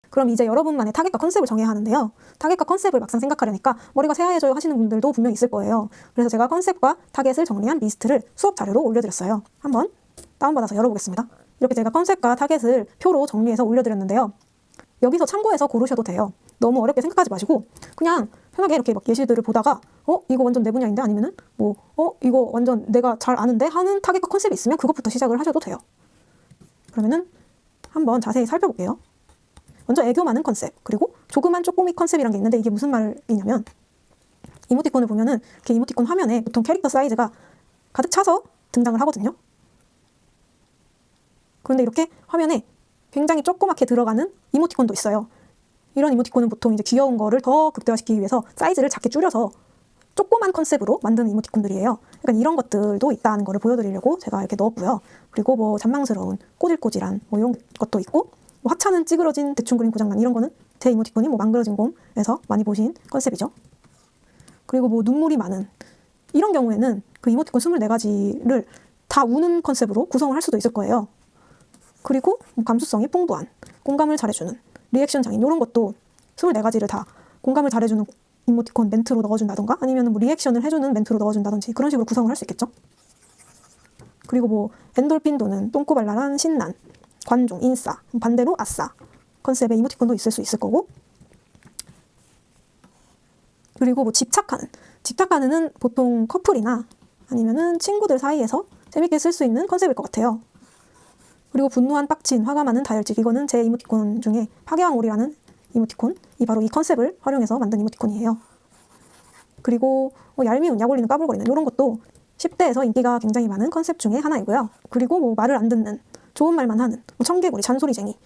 그럼 이제 여러분만의 타겟과 컨셉을 정해야 하는데요. 타겟과 컨셉을 막상 생각하려니까 머리가 새하얘져요 하시는 분들도 분명히 있을 거예요. 그래서 제가 컨셉과 타겟을 정리한 리스트를 수업 자료로 올려드렸어요. 한번 다운받아서 열어보겠습니다. 이렇게 제가 컨셉과 타겟을 표로 정리해서 올려드렸는데요. 여기서 참고해서 고르셔도 돼요. 너무 어렵게 생각하지 마시고 그냥 편하게 이렇게 막 예시들을 보다가 이거 완전 내 분야인데, 아니면은 이거 완전 내가 잘 아는데 하는 타겟과 컨셉이 있으면 그것부터 시작을 하셔도 돼요. 그러면은 한번 자세히 살펴볼게요. 먼저 애교 많은 컨셉, 그리고 조그만 쪼꼬미 컨셉이란 게 있는데 이게 무슨 말이냐면, 이모티콘을 보면은 이렇게 이모티콘 화면에 보통 캐릭터 사이즈가 가득 차서 등장을 하거든요. 그런데 이렇게 화면에 굉장히 조그맣게 들어가는 이모티콘도 있어요. 이런 이모티콘은 보통 이제 귀여운 거를 더 극대화시키기 위해서 사이즈를 작게 줄여서 조그만 컨셉으로 만드는 이모티콘들이에요. 그러니까 이런 것들도 있다는 거를 보여드리려고 제가 이렇게 넣었고요. 그리고 뭐 잔망스러운 꼬질꼬질한 뭐 이런 것도 있고, 뭐 하찮은 찌그러진 대충 그린 고장난, 이런 거는 제 이모티콘이 뭐 망그러진 곰에서 많이 보신 컨셉이죠. 그리고 뭐 눈물이 많은, 이런 경우에는 그 이모티콘 24가지를 다 우는 컨셉으로 구성을 할 수도 있을 거예요. 그리고 뭐 감수성이 풍부한, 공감을 잘해주는, 리액션 장인, 이런 것도 24가지를 다 공감을 잘해주는 이모티콘 멘트로 넣어준다던가, 아니면 뭐 리액션을 해주는 멘트로 넣어준다든지 그런 식으로 구성을 할 수 있겠죠. 그리고 뭐 엔돌핀 도는 똥꼬발랄한 신난, 관종, 인싸, 반대로 아싸 컨셉의 이모티콘도 있을 수 있을 거고, 그리고 뭐 집착하는은 보통 커플이나 아니면은 친구들 사이에서 재밌게 쓸 수 있는 컨셉일 것 같아요. 그리고 분노한, 빡친, 화가 많은, 다혈질, 이거는 제 이모티콘 중에 파괴왕오리라는 이모티콘이 바로 이 컨셉을 활용해서 만든 이모티콘이에요. 그리고 얄미운, 약올리는, 까불거리는, 이런 것도 10대에서 인기가 굉장히 많은 컨셉 중에 하나이고요. 그리고 뭐 말을 안 듣는, 좋은 말만 하는, 뭐 청개구리, 잔소리쟁이,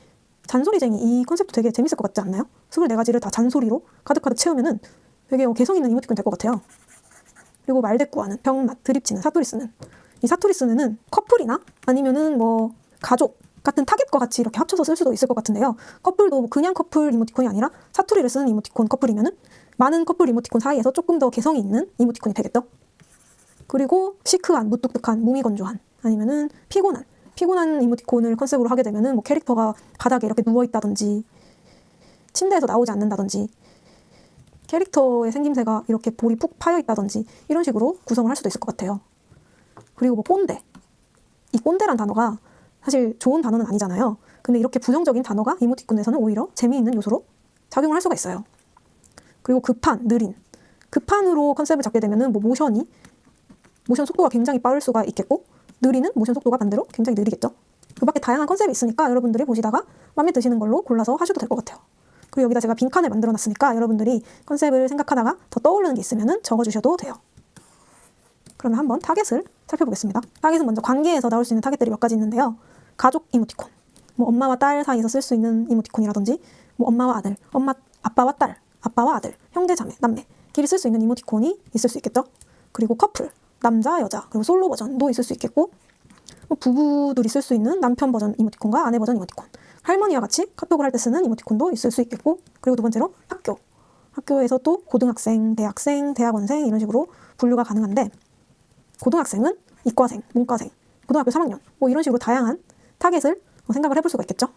이 컨셉도 되게 재밌을 것 같지 않나요? 24가지를 다 잔소리로 가득가득 채우면은 되게 개성 있는 이모티콘 될 것 같아요. 그리고 말대꾸하는, 병맛, 드립치는, 사투리 쓰는, 이 사투리 쓰는은 커플이나 아니면은 뭐 가족 같은 타겟과 같이 이렇게 합쳐서 쓸 수도 있을 것 같은데요. 커플도 그냥 커플 이모티콘이 아니라 사투리를 쓰는 이모티콘 커플이면은 많은 커플 이모티콘 사이에서 조금 더 개성이 있는 이모티콘이 되겠죠. 그리고 시크한, 무뚝뚝한, 무미건조한, 아니면은 피곤한 이모티콘을 컨셉으로 하게 되면은 뭐 캐릭터가 바닥에 이렇게 누워있다든지 침대에서 나오지 않는다든지 캐릭터의 생김새가 이렇게 볼이 푹 파여있다든지 이런 식으로 구성을 할 수도 있을 것 같아요. 그리고 뭐 꼰대, 이 꼰대란 단어가 사실 좋은 단어는 아니잖아요. 근데 이렇게 부정적인 단어가 이모티콘에서는 오히려 재미있는 요소로 작용을 할 수가 있어요. 그리고 급한, 느린, 급한으로 컨셉을 잡게 되면은 뭐 모션 속도가 굉장히 빠를 수가 있겠고, 느리는 모션 속도가 반대로 굉장히 느리겠죠. 그 밖에 다양한 컨셉이 있으니까 여러분들이 보시다가 마음에 드시는 걸로 골라서 하셔도 될 것 같아요. 그리고 여기다 제가 빈칸을 만들어 놨으니까 여러분들이 컨셉을 생각하다가 더 떠오르는 게 있으면 적어주셔도 돼요. 그러면 한번 타겟을 살펴보겠습니다. 타겟은 먼저 관계에서 나올 수 있는 타겟들이 몇 가지 있는데요. 가족 이모티콘, 뭐 엄마와 딸 사이에서 쓸 수 있는 이모티콘이라든지, 뭐 엄마와 아들, 아빠와 딸, 아빠와 아들, 형제, 자매, 남매끼리 쓸 수 있는 이모티콘이 있을 수 있겠죠. 그리고 커플, 남자, 여자, 그리고 솔로 버전도 있을 수 있겠고, 뭐 부부들이 쓸 수 있는 남편 버전 이모티콘과 아내 버전 이모티콘, 할머니와 같이 카톡을 할 때 쓰는 이모티콘도 있을 수 있겠고, 그리고 두 번째로 학교에서 또 고등학생, 대학생, 대학원생 이런 식으로 분류가 가능한데, 고등학생은 이과생, 문과생, 고등학교 3학년 뭐 이런 식으로 다양한 타겟을 생각을 해볼 수가 있겠죠.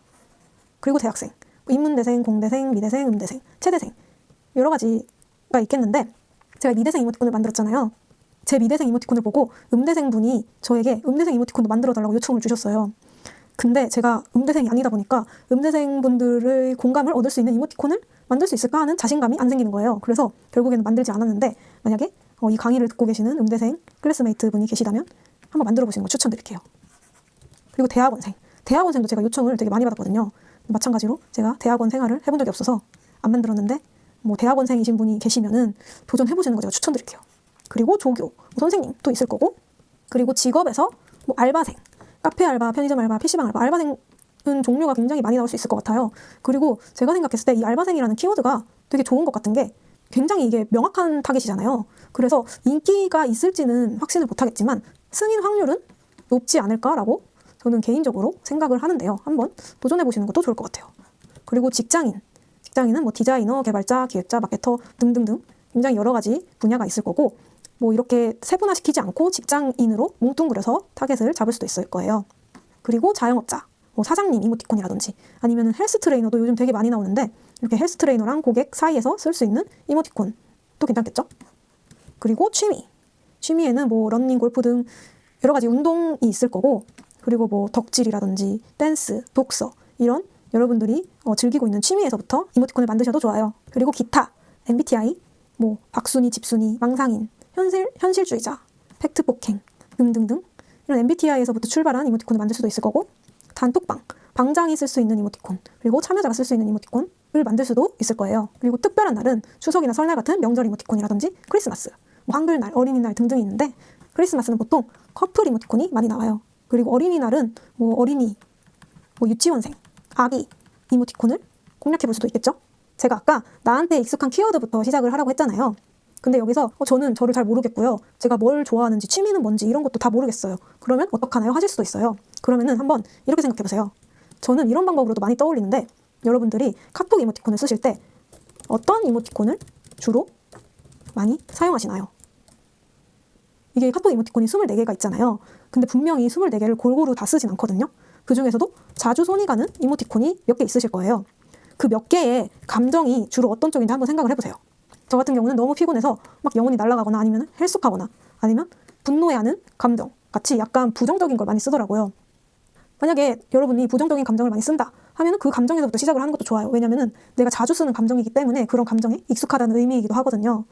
그리고 대학생, 인문대생, 공대생, 미대생, 음대생, 체대생 여러 가지가 있겠는데, 제가 미대생 이모티콘을 만들었잖아요. 제 미대생 이모티콘을 보고 음대생 분이 저에게 음대생 이모티콘도 만들어달라고 요청을 주셨어요. 근데 제가 음대생이 아니다 보니까 음대생 분들의 공감을 얻을 수 있는 이모티콘을 만들 수 있을까 하는 자신감이 안 생기는 거예요. 그래서 결국에는 만들지 않았는데, 만약에 이 강의를 듣고 계시는 음대생 클래스메이트 분이 계시다면 한번 만들어 보시는 거 추천드릴게요. 그리고 대학원생도 제가 요청을 되게 많이 받았거든요. 마찬가지로 제가 대학원 생활을 해본 적이 없어서 안 만들었는데, 뭐 대학원생이신 분이 계시면은 도전해보시는 거 제가 추천드릴게요. 그리고 조교, 뭐 선생님도 있을 거고, 그리고 직업에서 뭐 알바생, 카페 알바, 편의점 알바, PC방 알바, 알바생은 종류가 굉장히 많이 나올 수 있을 것 같아요. 그리고 제가 생각했을 때 이 알바생이라는 키워드가 되게 좋은 것 같은 게, 굉장히 이게 명확한 타겟이잖아요. 그래서 인기가 있을지는 확신을 못하겠지만 승인 확률은 높지 않을까라고 저는 개인적으로 생각을 하는데요. 한번 도전해보시는 것도 좋을 것 같아요. 그리고 직장인은 뭐 디자이너, 개발자, 기획자, 마케터 등등등 굉장히 여러 가지 분야가 있을 거고, 뭐 이렇게 세분화시키지 않고 직장인으로 뭉뚱그려서 타겟을 잡을 수도 있을 거예요. 그리고 자영업자, 뭐 사장님 이모티콘이라든지, 아니면 헬스 트레이너도 요즘 되게 많이 나오는데, 이렇게 헬스 트레이너랑 고객 사이에서 쓸 수 있는 이모티콘도 괜찮겠죠? 그리고 취미에는 뭐 러닝, 골프 등 여러 가지 운동이 있을 거고, 그리고 뭐 덕질이라든지 댄스, 독서 이런 여러분들이 즐기고 있는 취미에서부터 이모티콘을 만드셔도 좋아요. 그리고 기타, MBTI, 뭐 박순이, 집순이, 망상인, 현실주의자, 팩트폭행 등등등 이런 MBTI에서부터 출발한 이모티콘을 만들 수도 있을 거고, 단톡방, 방장이 쓸 수 있는 이모티콘, 그리고 참여자가 쓸 수 있는 이모티콘을 만들 수도 있을 거예요. 그리고 특별한 날은 추석이나 설날 같은 명절 이모티콘이라든지 크리스마스, 뭐 한글날, 어린이날 등등이 있는데, 크리스마스는 보통 커플 이모티콘이 많이 나와요. 그리고 어린이날은 뭐 어린이, 뭐 유치원생, 아기 이모티콘을 공략해볼 수도 있겠죠. 제가 아까 나한테 익숙한 키워드부터 시작을 하라고 했잖아요. 근데 여기서 저는 저를 잘 모르겠고요. 제가 뭘 좋아하는지, 취미는 뭔지 이런 것도 다 모르겠어요. 그러면 어떡하나요? 하실 수도 있어요. 그러면은 한번 이렇게 생각해보세요. 저는 이런 방법으로도 많이 떠올리는데, 여러분들이 카톡 이모티콘을 쓰실 때 어떤 이모티콘을 주로 많이 사용하시나요? 이게 카톡 이모티콘이 24개가 있잖아요. 근데 분명히 24개를 골고루 다 쓰진 않거든요. 그 중에서도 자주 손이 가는 이모티콘이 몇 개 있으실 거예요. 그 몇 개의 감정이 주로 어떤 쪽인지 한번 생각을 해보세요. 저 같은 경우는 너무 피곤해서 막 영혼이 날아가거나, 아니면 헬쑥하거나, 아니면 분노해하는 감정 같이 약간 부정적인 걸 많이 쓰더라고요. 만약에 여러분이 부정적인 감정을 많이 쓴다 하면 그 감정에서부터 시작을 하는 것도 좋아요. 왜냐면은 내가 자주 쓰는 감정이기 때문에 그런 감정에 익숙하다는 의미이기도 하거든요.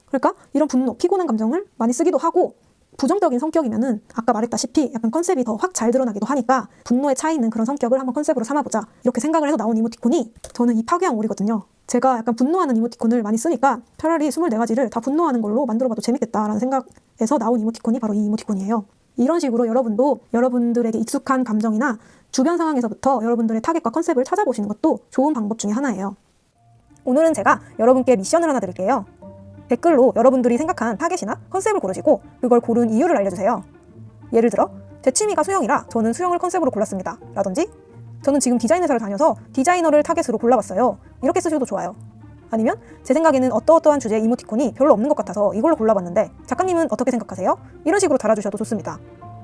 그러니까 이런 분노, 피곤한 감정을 많이 쓰기도 하고, 부정적인 성격이면은 아까 말했다시피 약간 컨셉이 더 확 잘 드러나기도 하니까 분노에 차 있는 그런 성격을 한번 컨셉으로 삼아보자, 이렇게 생각을 해서 나온 이모티콘이 저는 이 파괴왕 오리거든요. 제가 약간 분노하는 이모티콘을 많이 쓰니까 차라리 24가지를 다 분노하는 걸로 만들어봐도 재밌겠다라는 생각에서 나온 이모티콘이 바로 이 이모티콘이에요. 이런 식으로 여러분도 여러분들에게 익숙한 감정이나 주변 상황에서부터 여러분들의 타겟과 컨셉을 찾아보시는 것도 좋은 방법 중에 하나예요. 오늘은 제가 여러분께 미션을 하나 드릴게요. 댓글로 여러분들이 생각한 타겟이나 컨셉을 고르시고 그걸 고른 이유를 알려주세요. 예를 들어, 제 취미가 수영이라 저는 수영을 컨셉으로 골랐습니다 라든지, 저는 지금 디자인 회사를 다녀서 디자이너를 타겟으로 골라봤어요, 이렇게 쓰셔도 좋아요. 아니면 제 생각에는 어떠어떠한 주제의 이모티콘이 별로 없는 것 같아서 이걸로 골라봤는데 작가님은 어떻게 생각하세요? 이런 식으로 달아주셔도 좋습니다.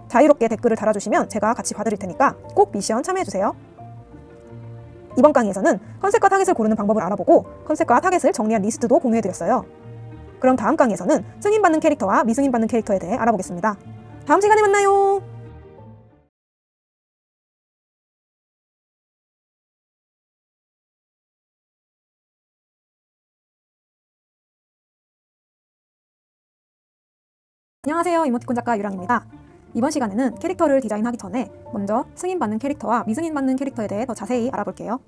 자유롭게 댓글을 달아주시면 제가 같이 봐드릴 테니까 꼭 미션 참여해주세요. 이번 강의에서는 컨셉과 타겟을 고르는 방법을 알아보고 컨셉과 타겟을 정리한 리스트도 공유해드렸어요. 그럼 다음 강의에서는 승인받는 캐릭터와 미승인받는 캐릭터에 대해 알아보겠습니다. 다음 시간에 만나요. 안녕하세요. 이모티콘 작가 유랑입니다. 이번 시간에는 캐릭터를 디자인하기 전에 먼저 승인받는 캐릭터와 미승인받는 캐릭터에 대해 더 자세히 알아볼게요.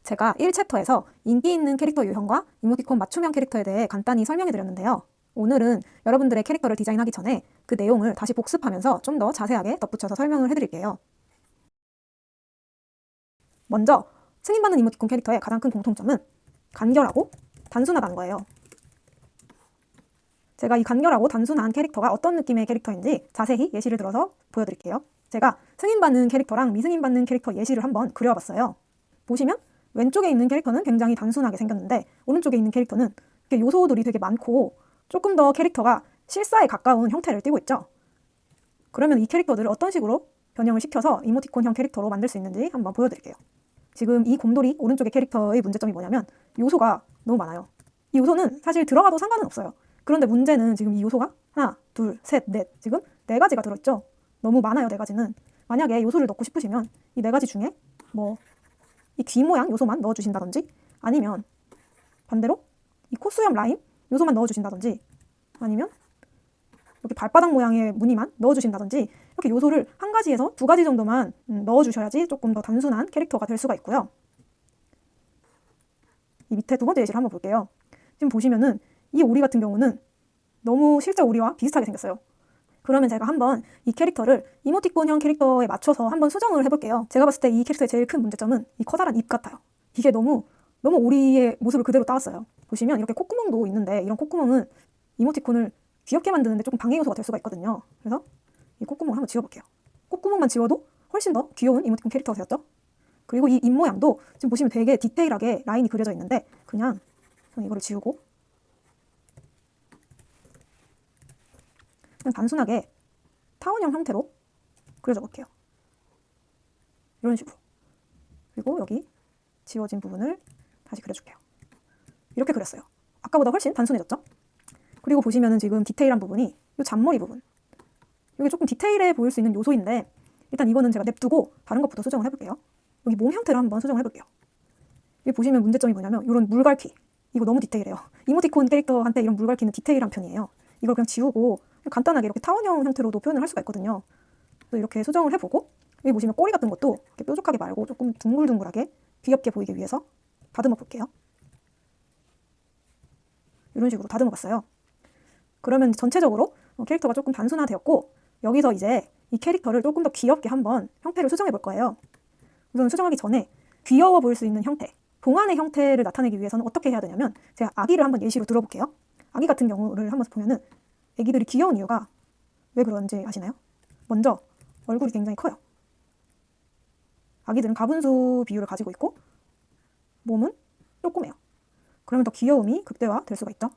제가 1챕터에서 인기 있는 캐릭터 유형과 이모티콘 맞춤형 캐릭터에 대해 간단히 설명해 드렸는데요. 오늘은 여러분들의 캐릭터를 디자인하기 전에 그 내용을 다시 복습하면서 좀 더 자세하게 덧붙여서 설명을 해드릴게요. 먼저 승인받는 이모티콘 캐릭터의 가장 큰 공통점은 간결하고 단순하다는 거예요. 제가 이 간결하고 단순한 캐릭터가 어떤 느낌의 캐릭터인지 자세히 예시를 들어서 보여드릴게요. 제가 승인받는 캐릭터랑 미승인받는 캐릭터 예시를 한번 그려봤어요. 보시면 왼쪽에 있는 캐릭터는 굉장히 단순하게 생겼는데 오른쪽에 있는 캐릭터는 이렇게 요소들이 되게 많고 조금 더 캐릭터가 실사에 가까운 형태를 띠고 있죠. 그러면 이 캐릭터들을 어떤 식으로 변형을 시켜서 이모티콘형 캐릭터로 만들 수 있는지 한번 보여드릴게요. 지금 이 곰돌이 오른쪽의 캐릭터의 문제점이 뭐냐면 요소가 너무 많아요. 이 요소는 사실 들어가도 상관은 없어요. 그런데 문제는 지금 이 요소가 하나, 둘, 셋, 넷 지금 4가지가 들어있죠. 너무 많아요. 4가지는. 만약에 요소를 넣고 싶으시면 이 4가지 중에 뭐 이 귀 모양 요소만 넣어주신다든지 아니면 반대로 이 콧수염 라인 요소만 넣어주신다든지 아니면 이렇게 발바닥 모양의 무늬만 넣어주신다든지 이렇게 요소를 1가지에서 2가지 정도만 넣어주셔야지 조금 더 단순한 캐릭터가 될 수가 있고요. 이 밑에 2번째 예시를 한번 볼게요. 지금 보시면은 이 오리 같은 경우는 너무 실제 오리와 비슷하게 생겼어요. 그러면 제가 한번 이 캐릭터를 이모티콘형 캐릭터에 맞춰서 한번 수정을 해볼게요. 제가 봤을 때 이 캐릭터의 제일 큰 문제점은 이 커다란 입 같아요. 이게 너무 오리의 모습을 그대로 따왔어요. 보시면 이렇게 콧구멍도 있는데 이런 콧구멍은 이모티콘을 귀엽게 만드는데 조금 방해 요소가 될 수가 있거든요. 그래서 이 콧구멍을 한번 지워볼게요. 콧구멍만 지워도 훨씬 더 귀여운 이모티콘 캐릭터가 되었죠. 그리고 이 입 모양도 지금 보시면 되게 디테일하게 라인이 그려져 있는데 그냥 이거를 지우고 그냥 단순하게 타원형 형태로 그려줘 볼게요. 이런 식으로. 그리고 여기 지워진 부분을 다시 그려줄게요. 이렇게 그렸어요. 아까보다 훨씬 단순해졌죠? 그리고 보시면은 지금 디테일한 부분이 이 잔머리 부분. 이게 조금 디테일해 보일 수 있는 요소인데 일단 이거는 제가 냅두고 다른 것부터 수정을 해볼게요. 여기 몸 형태를 한번 수정을 해볼게요. 여기 보시면 문제점이 뭐냐면 이런 물갈퀴. 이거 너무 디테일해요. 이모티콘 캐릭터한테 이런 물갈퀴는 디테일한 편이에요. 이걸 그냥 지우고 간단하게 이렇게 타원형 형태로도 표현을 할 수가 있거든요. 그래서 이렇게 수정을 해보고 여기 보시면 꼬리 같은 것도 이렇게 뾰족하게 말고 조금 둥글둥글하게 귀엽게 보이기 위해서 다듬어 볼게요. 이런 식으로 다듬어 봤어요. 그러면 전체적으로 캐릭터가 조금 단순화되었고 여기서 이제 이 캐릭터를 조금 더 귀엽게 한번 형태를 수정해 볼 거예요. 우선 수정하기 전에 귀여워 보일 수 있는 형태, 동안의 형태를 나타내기 위해서는 어떻게 해야 되냐면 제가 아기를 한번 예시로 들어볼게요. 아기 같은 경우를 한번 보면은 아기들이 귀여운 이유가 왜 그런지 아시나요? 먼저 얼굴이 굉장히 커요. 아기들은 가분수 비율을 가지고 있고 몸은 조그매요. 그러면 더 귀여움이 극대화될 수가 있죠.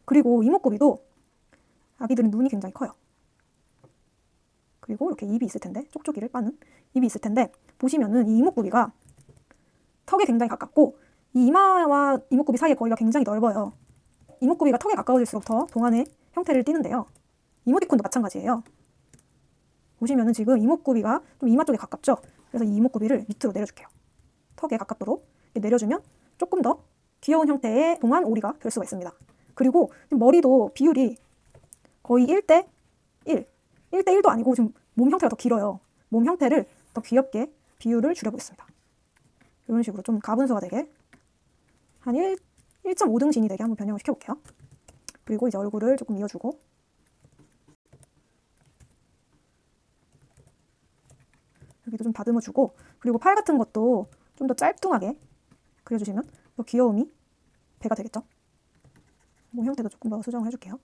그리고 이목구비도 아기들은 눈이 굉장히 커요. 그리고 이렇게 입이 있을 텐데 쪽쪽이를 빠는 입이 있을 텐데 보시면은 이 이목구비가 턱에 굉장히 가깝고 이 이마와 이목구비 사이의 거리가 굉장히 넓어요. 이목구비가 턱에 가까워질수록 더 동안의 형태를 띠는데요. 이모티콘도 마찬가지예요. 보시면은 지금 이목구비가 좀 이마 쪽에 가깝죠? 그래서 이 이목구비를 밑으로 내려줄게요. 턱에 가깝도록 내려주면 조금 더 귀여운 형태의 동안 오리가 될 수가 있습니다. 그리고 머리도 비율이 거의 1대1. 1대1도 아니고 좀 몸 형태가 더 길어요. 몸 형태를 더 귀엽게 비율을 줄여보겠습니다. 이런 식으로 좀 가분수가 되게 한 1.5등신이 되게 한번 변형을 시켜볼게요. 그리고 이제 얼굴을 조금 이어주고 여기도 좀 다듬어주고 그리고 팔 같은 것도 좀 더 짧뚱하게 그려주시면 더 귀여움이 배가 되겠죠. 몸 형태도 조금 더 수정을 해줄게요.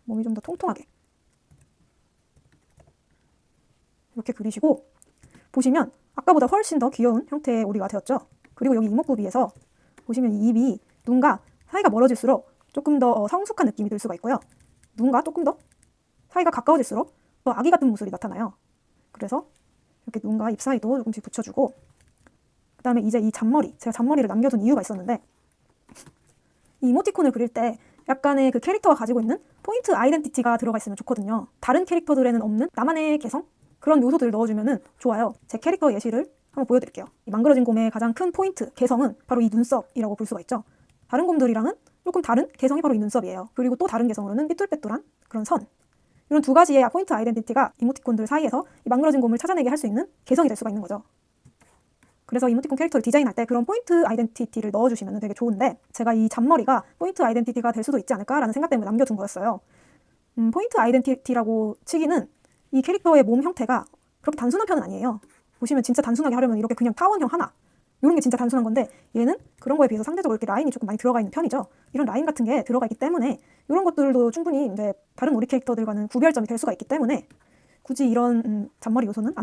몸이 좀 더 통통하게 이렇게 그리시고 보시면 아까보다 훨씬 더 귀여운 형태의 오리가 되었죠. 그리고 여기 이목구비에서 보시면 이 입이 눈과 사이가 멀어질수록 조금 더 성숙한 느낌이 들 수가 있고요. 눈과 조금 더 사이가 가까워질수록 더 아기 같은 모습이 나타나요. 그래서 이렇게 눈과 입 사이도 조금씩 붙여주고 그 다음에 이제 이 잔머리, 제가 잔머리를 남겨둔 이유가 있었는데 이 이모티콘을 그릴 때 약간의 그 캐릭터가 가지고 있는 포인트 아이덴티티가 들어가 있으면 좋거든요. 다른 캐릭터들에는 없는 나만의 개성? 그런 요소들을 넣어주면 좋아요. 제 캐릭터 예시를 한번 보여드릴게요. 이 망그러진 곰의 가장 큰 포인트, 개성은 바로 이 눈썹이라고 볼 수가 있죠. 다른 곰들이랑은 조금 다른 개성이 바로 이 눈썹이에요. 그리고 또 다른 개성으로는 삐뚤빼뚤한 그런 선. 이런 2가지의 포인트 아이덴티티가 이모티콘들 사이에서 이 망그러진 곰을 찾아내게 할 수 있는 개성이 될 수가 있는 거죠. 그래서 이모티콘 캐릭터를 디자인할 때 그런 포인트 아이덴티티를 넣어주시면 되게 좋은데 제가 이 잔머리가 포인트 아이덴티티가 될 수도 있지 않을까라는 생각 때문에 남겨둔 거였어요. 포인트 아이덴티티라고 치기는 이 캐릭터의 몸 형태가 그렇게 단순한 편은 아니에요. 보시면 진짜 단순하게 하려면 이렇게 그냥 타원형 하나 이런 게 진짜 단순한 건데 얘는 그런 거에 비해서 상대적으로 이렇게 라인이 조금 많이 들어가 있는 편이죠. 이런 라인 같은 게 들어가 있기 때문에 이런 것들도 충분히 이제 다른 오리 캐릭터들과는 구별점이 될 수가 있기 때문에 굳이 이런 잔머리 요소는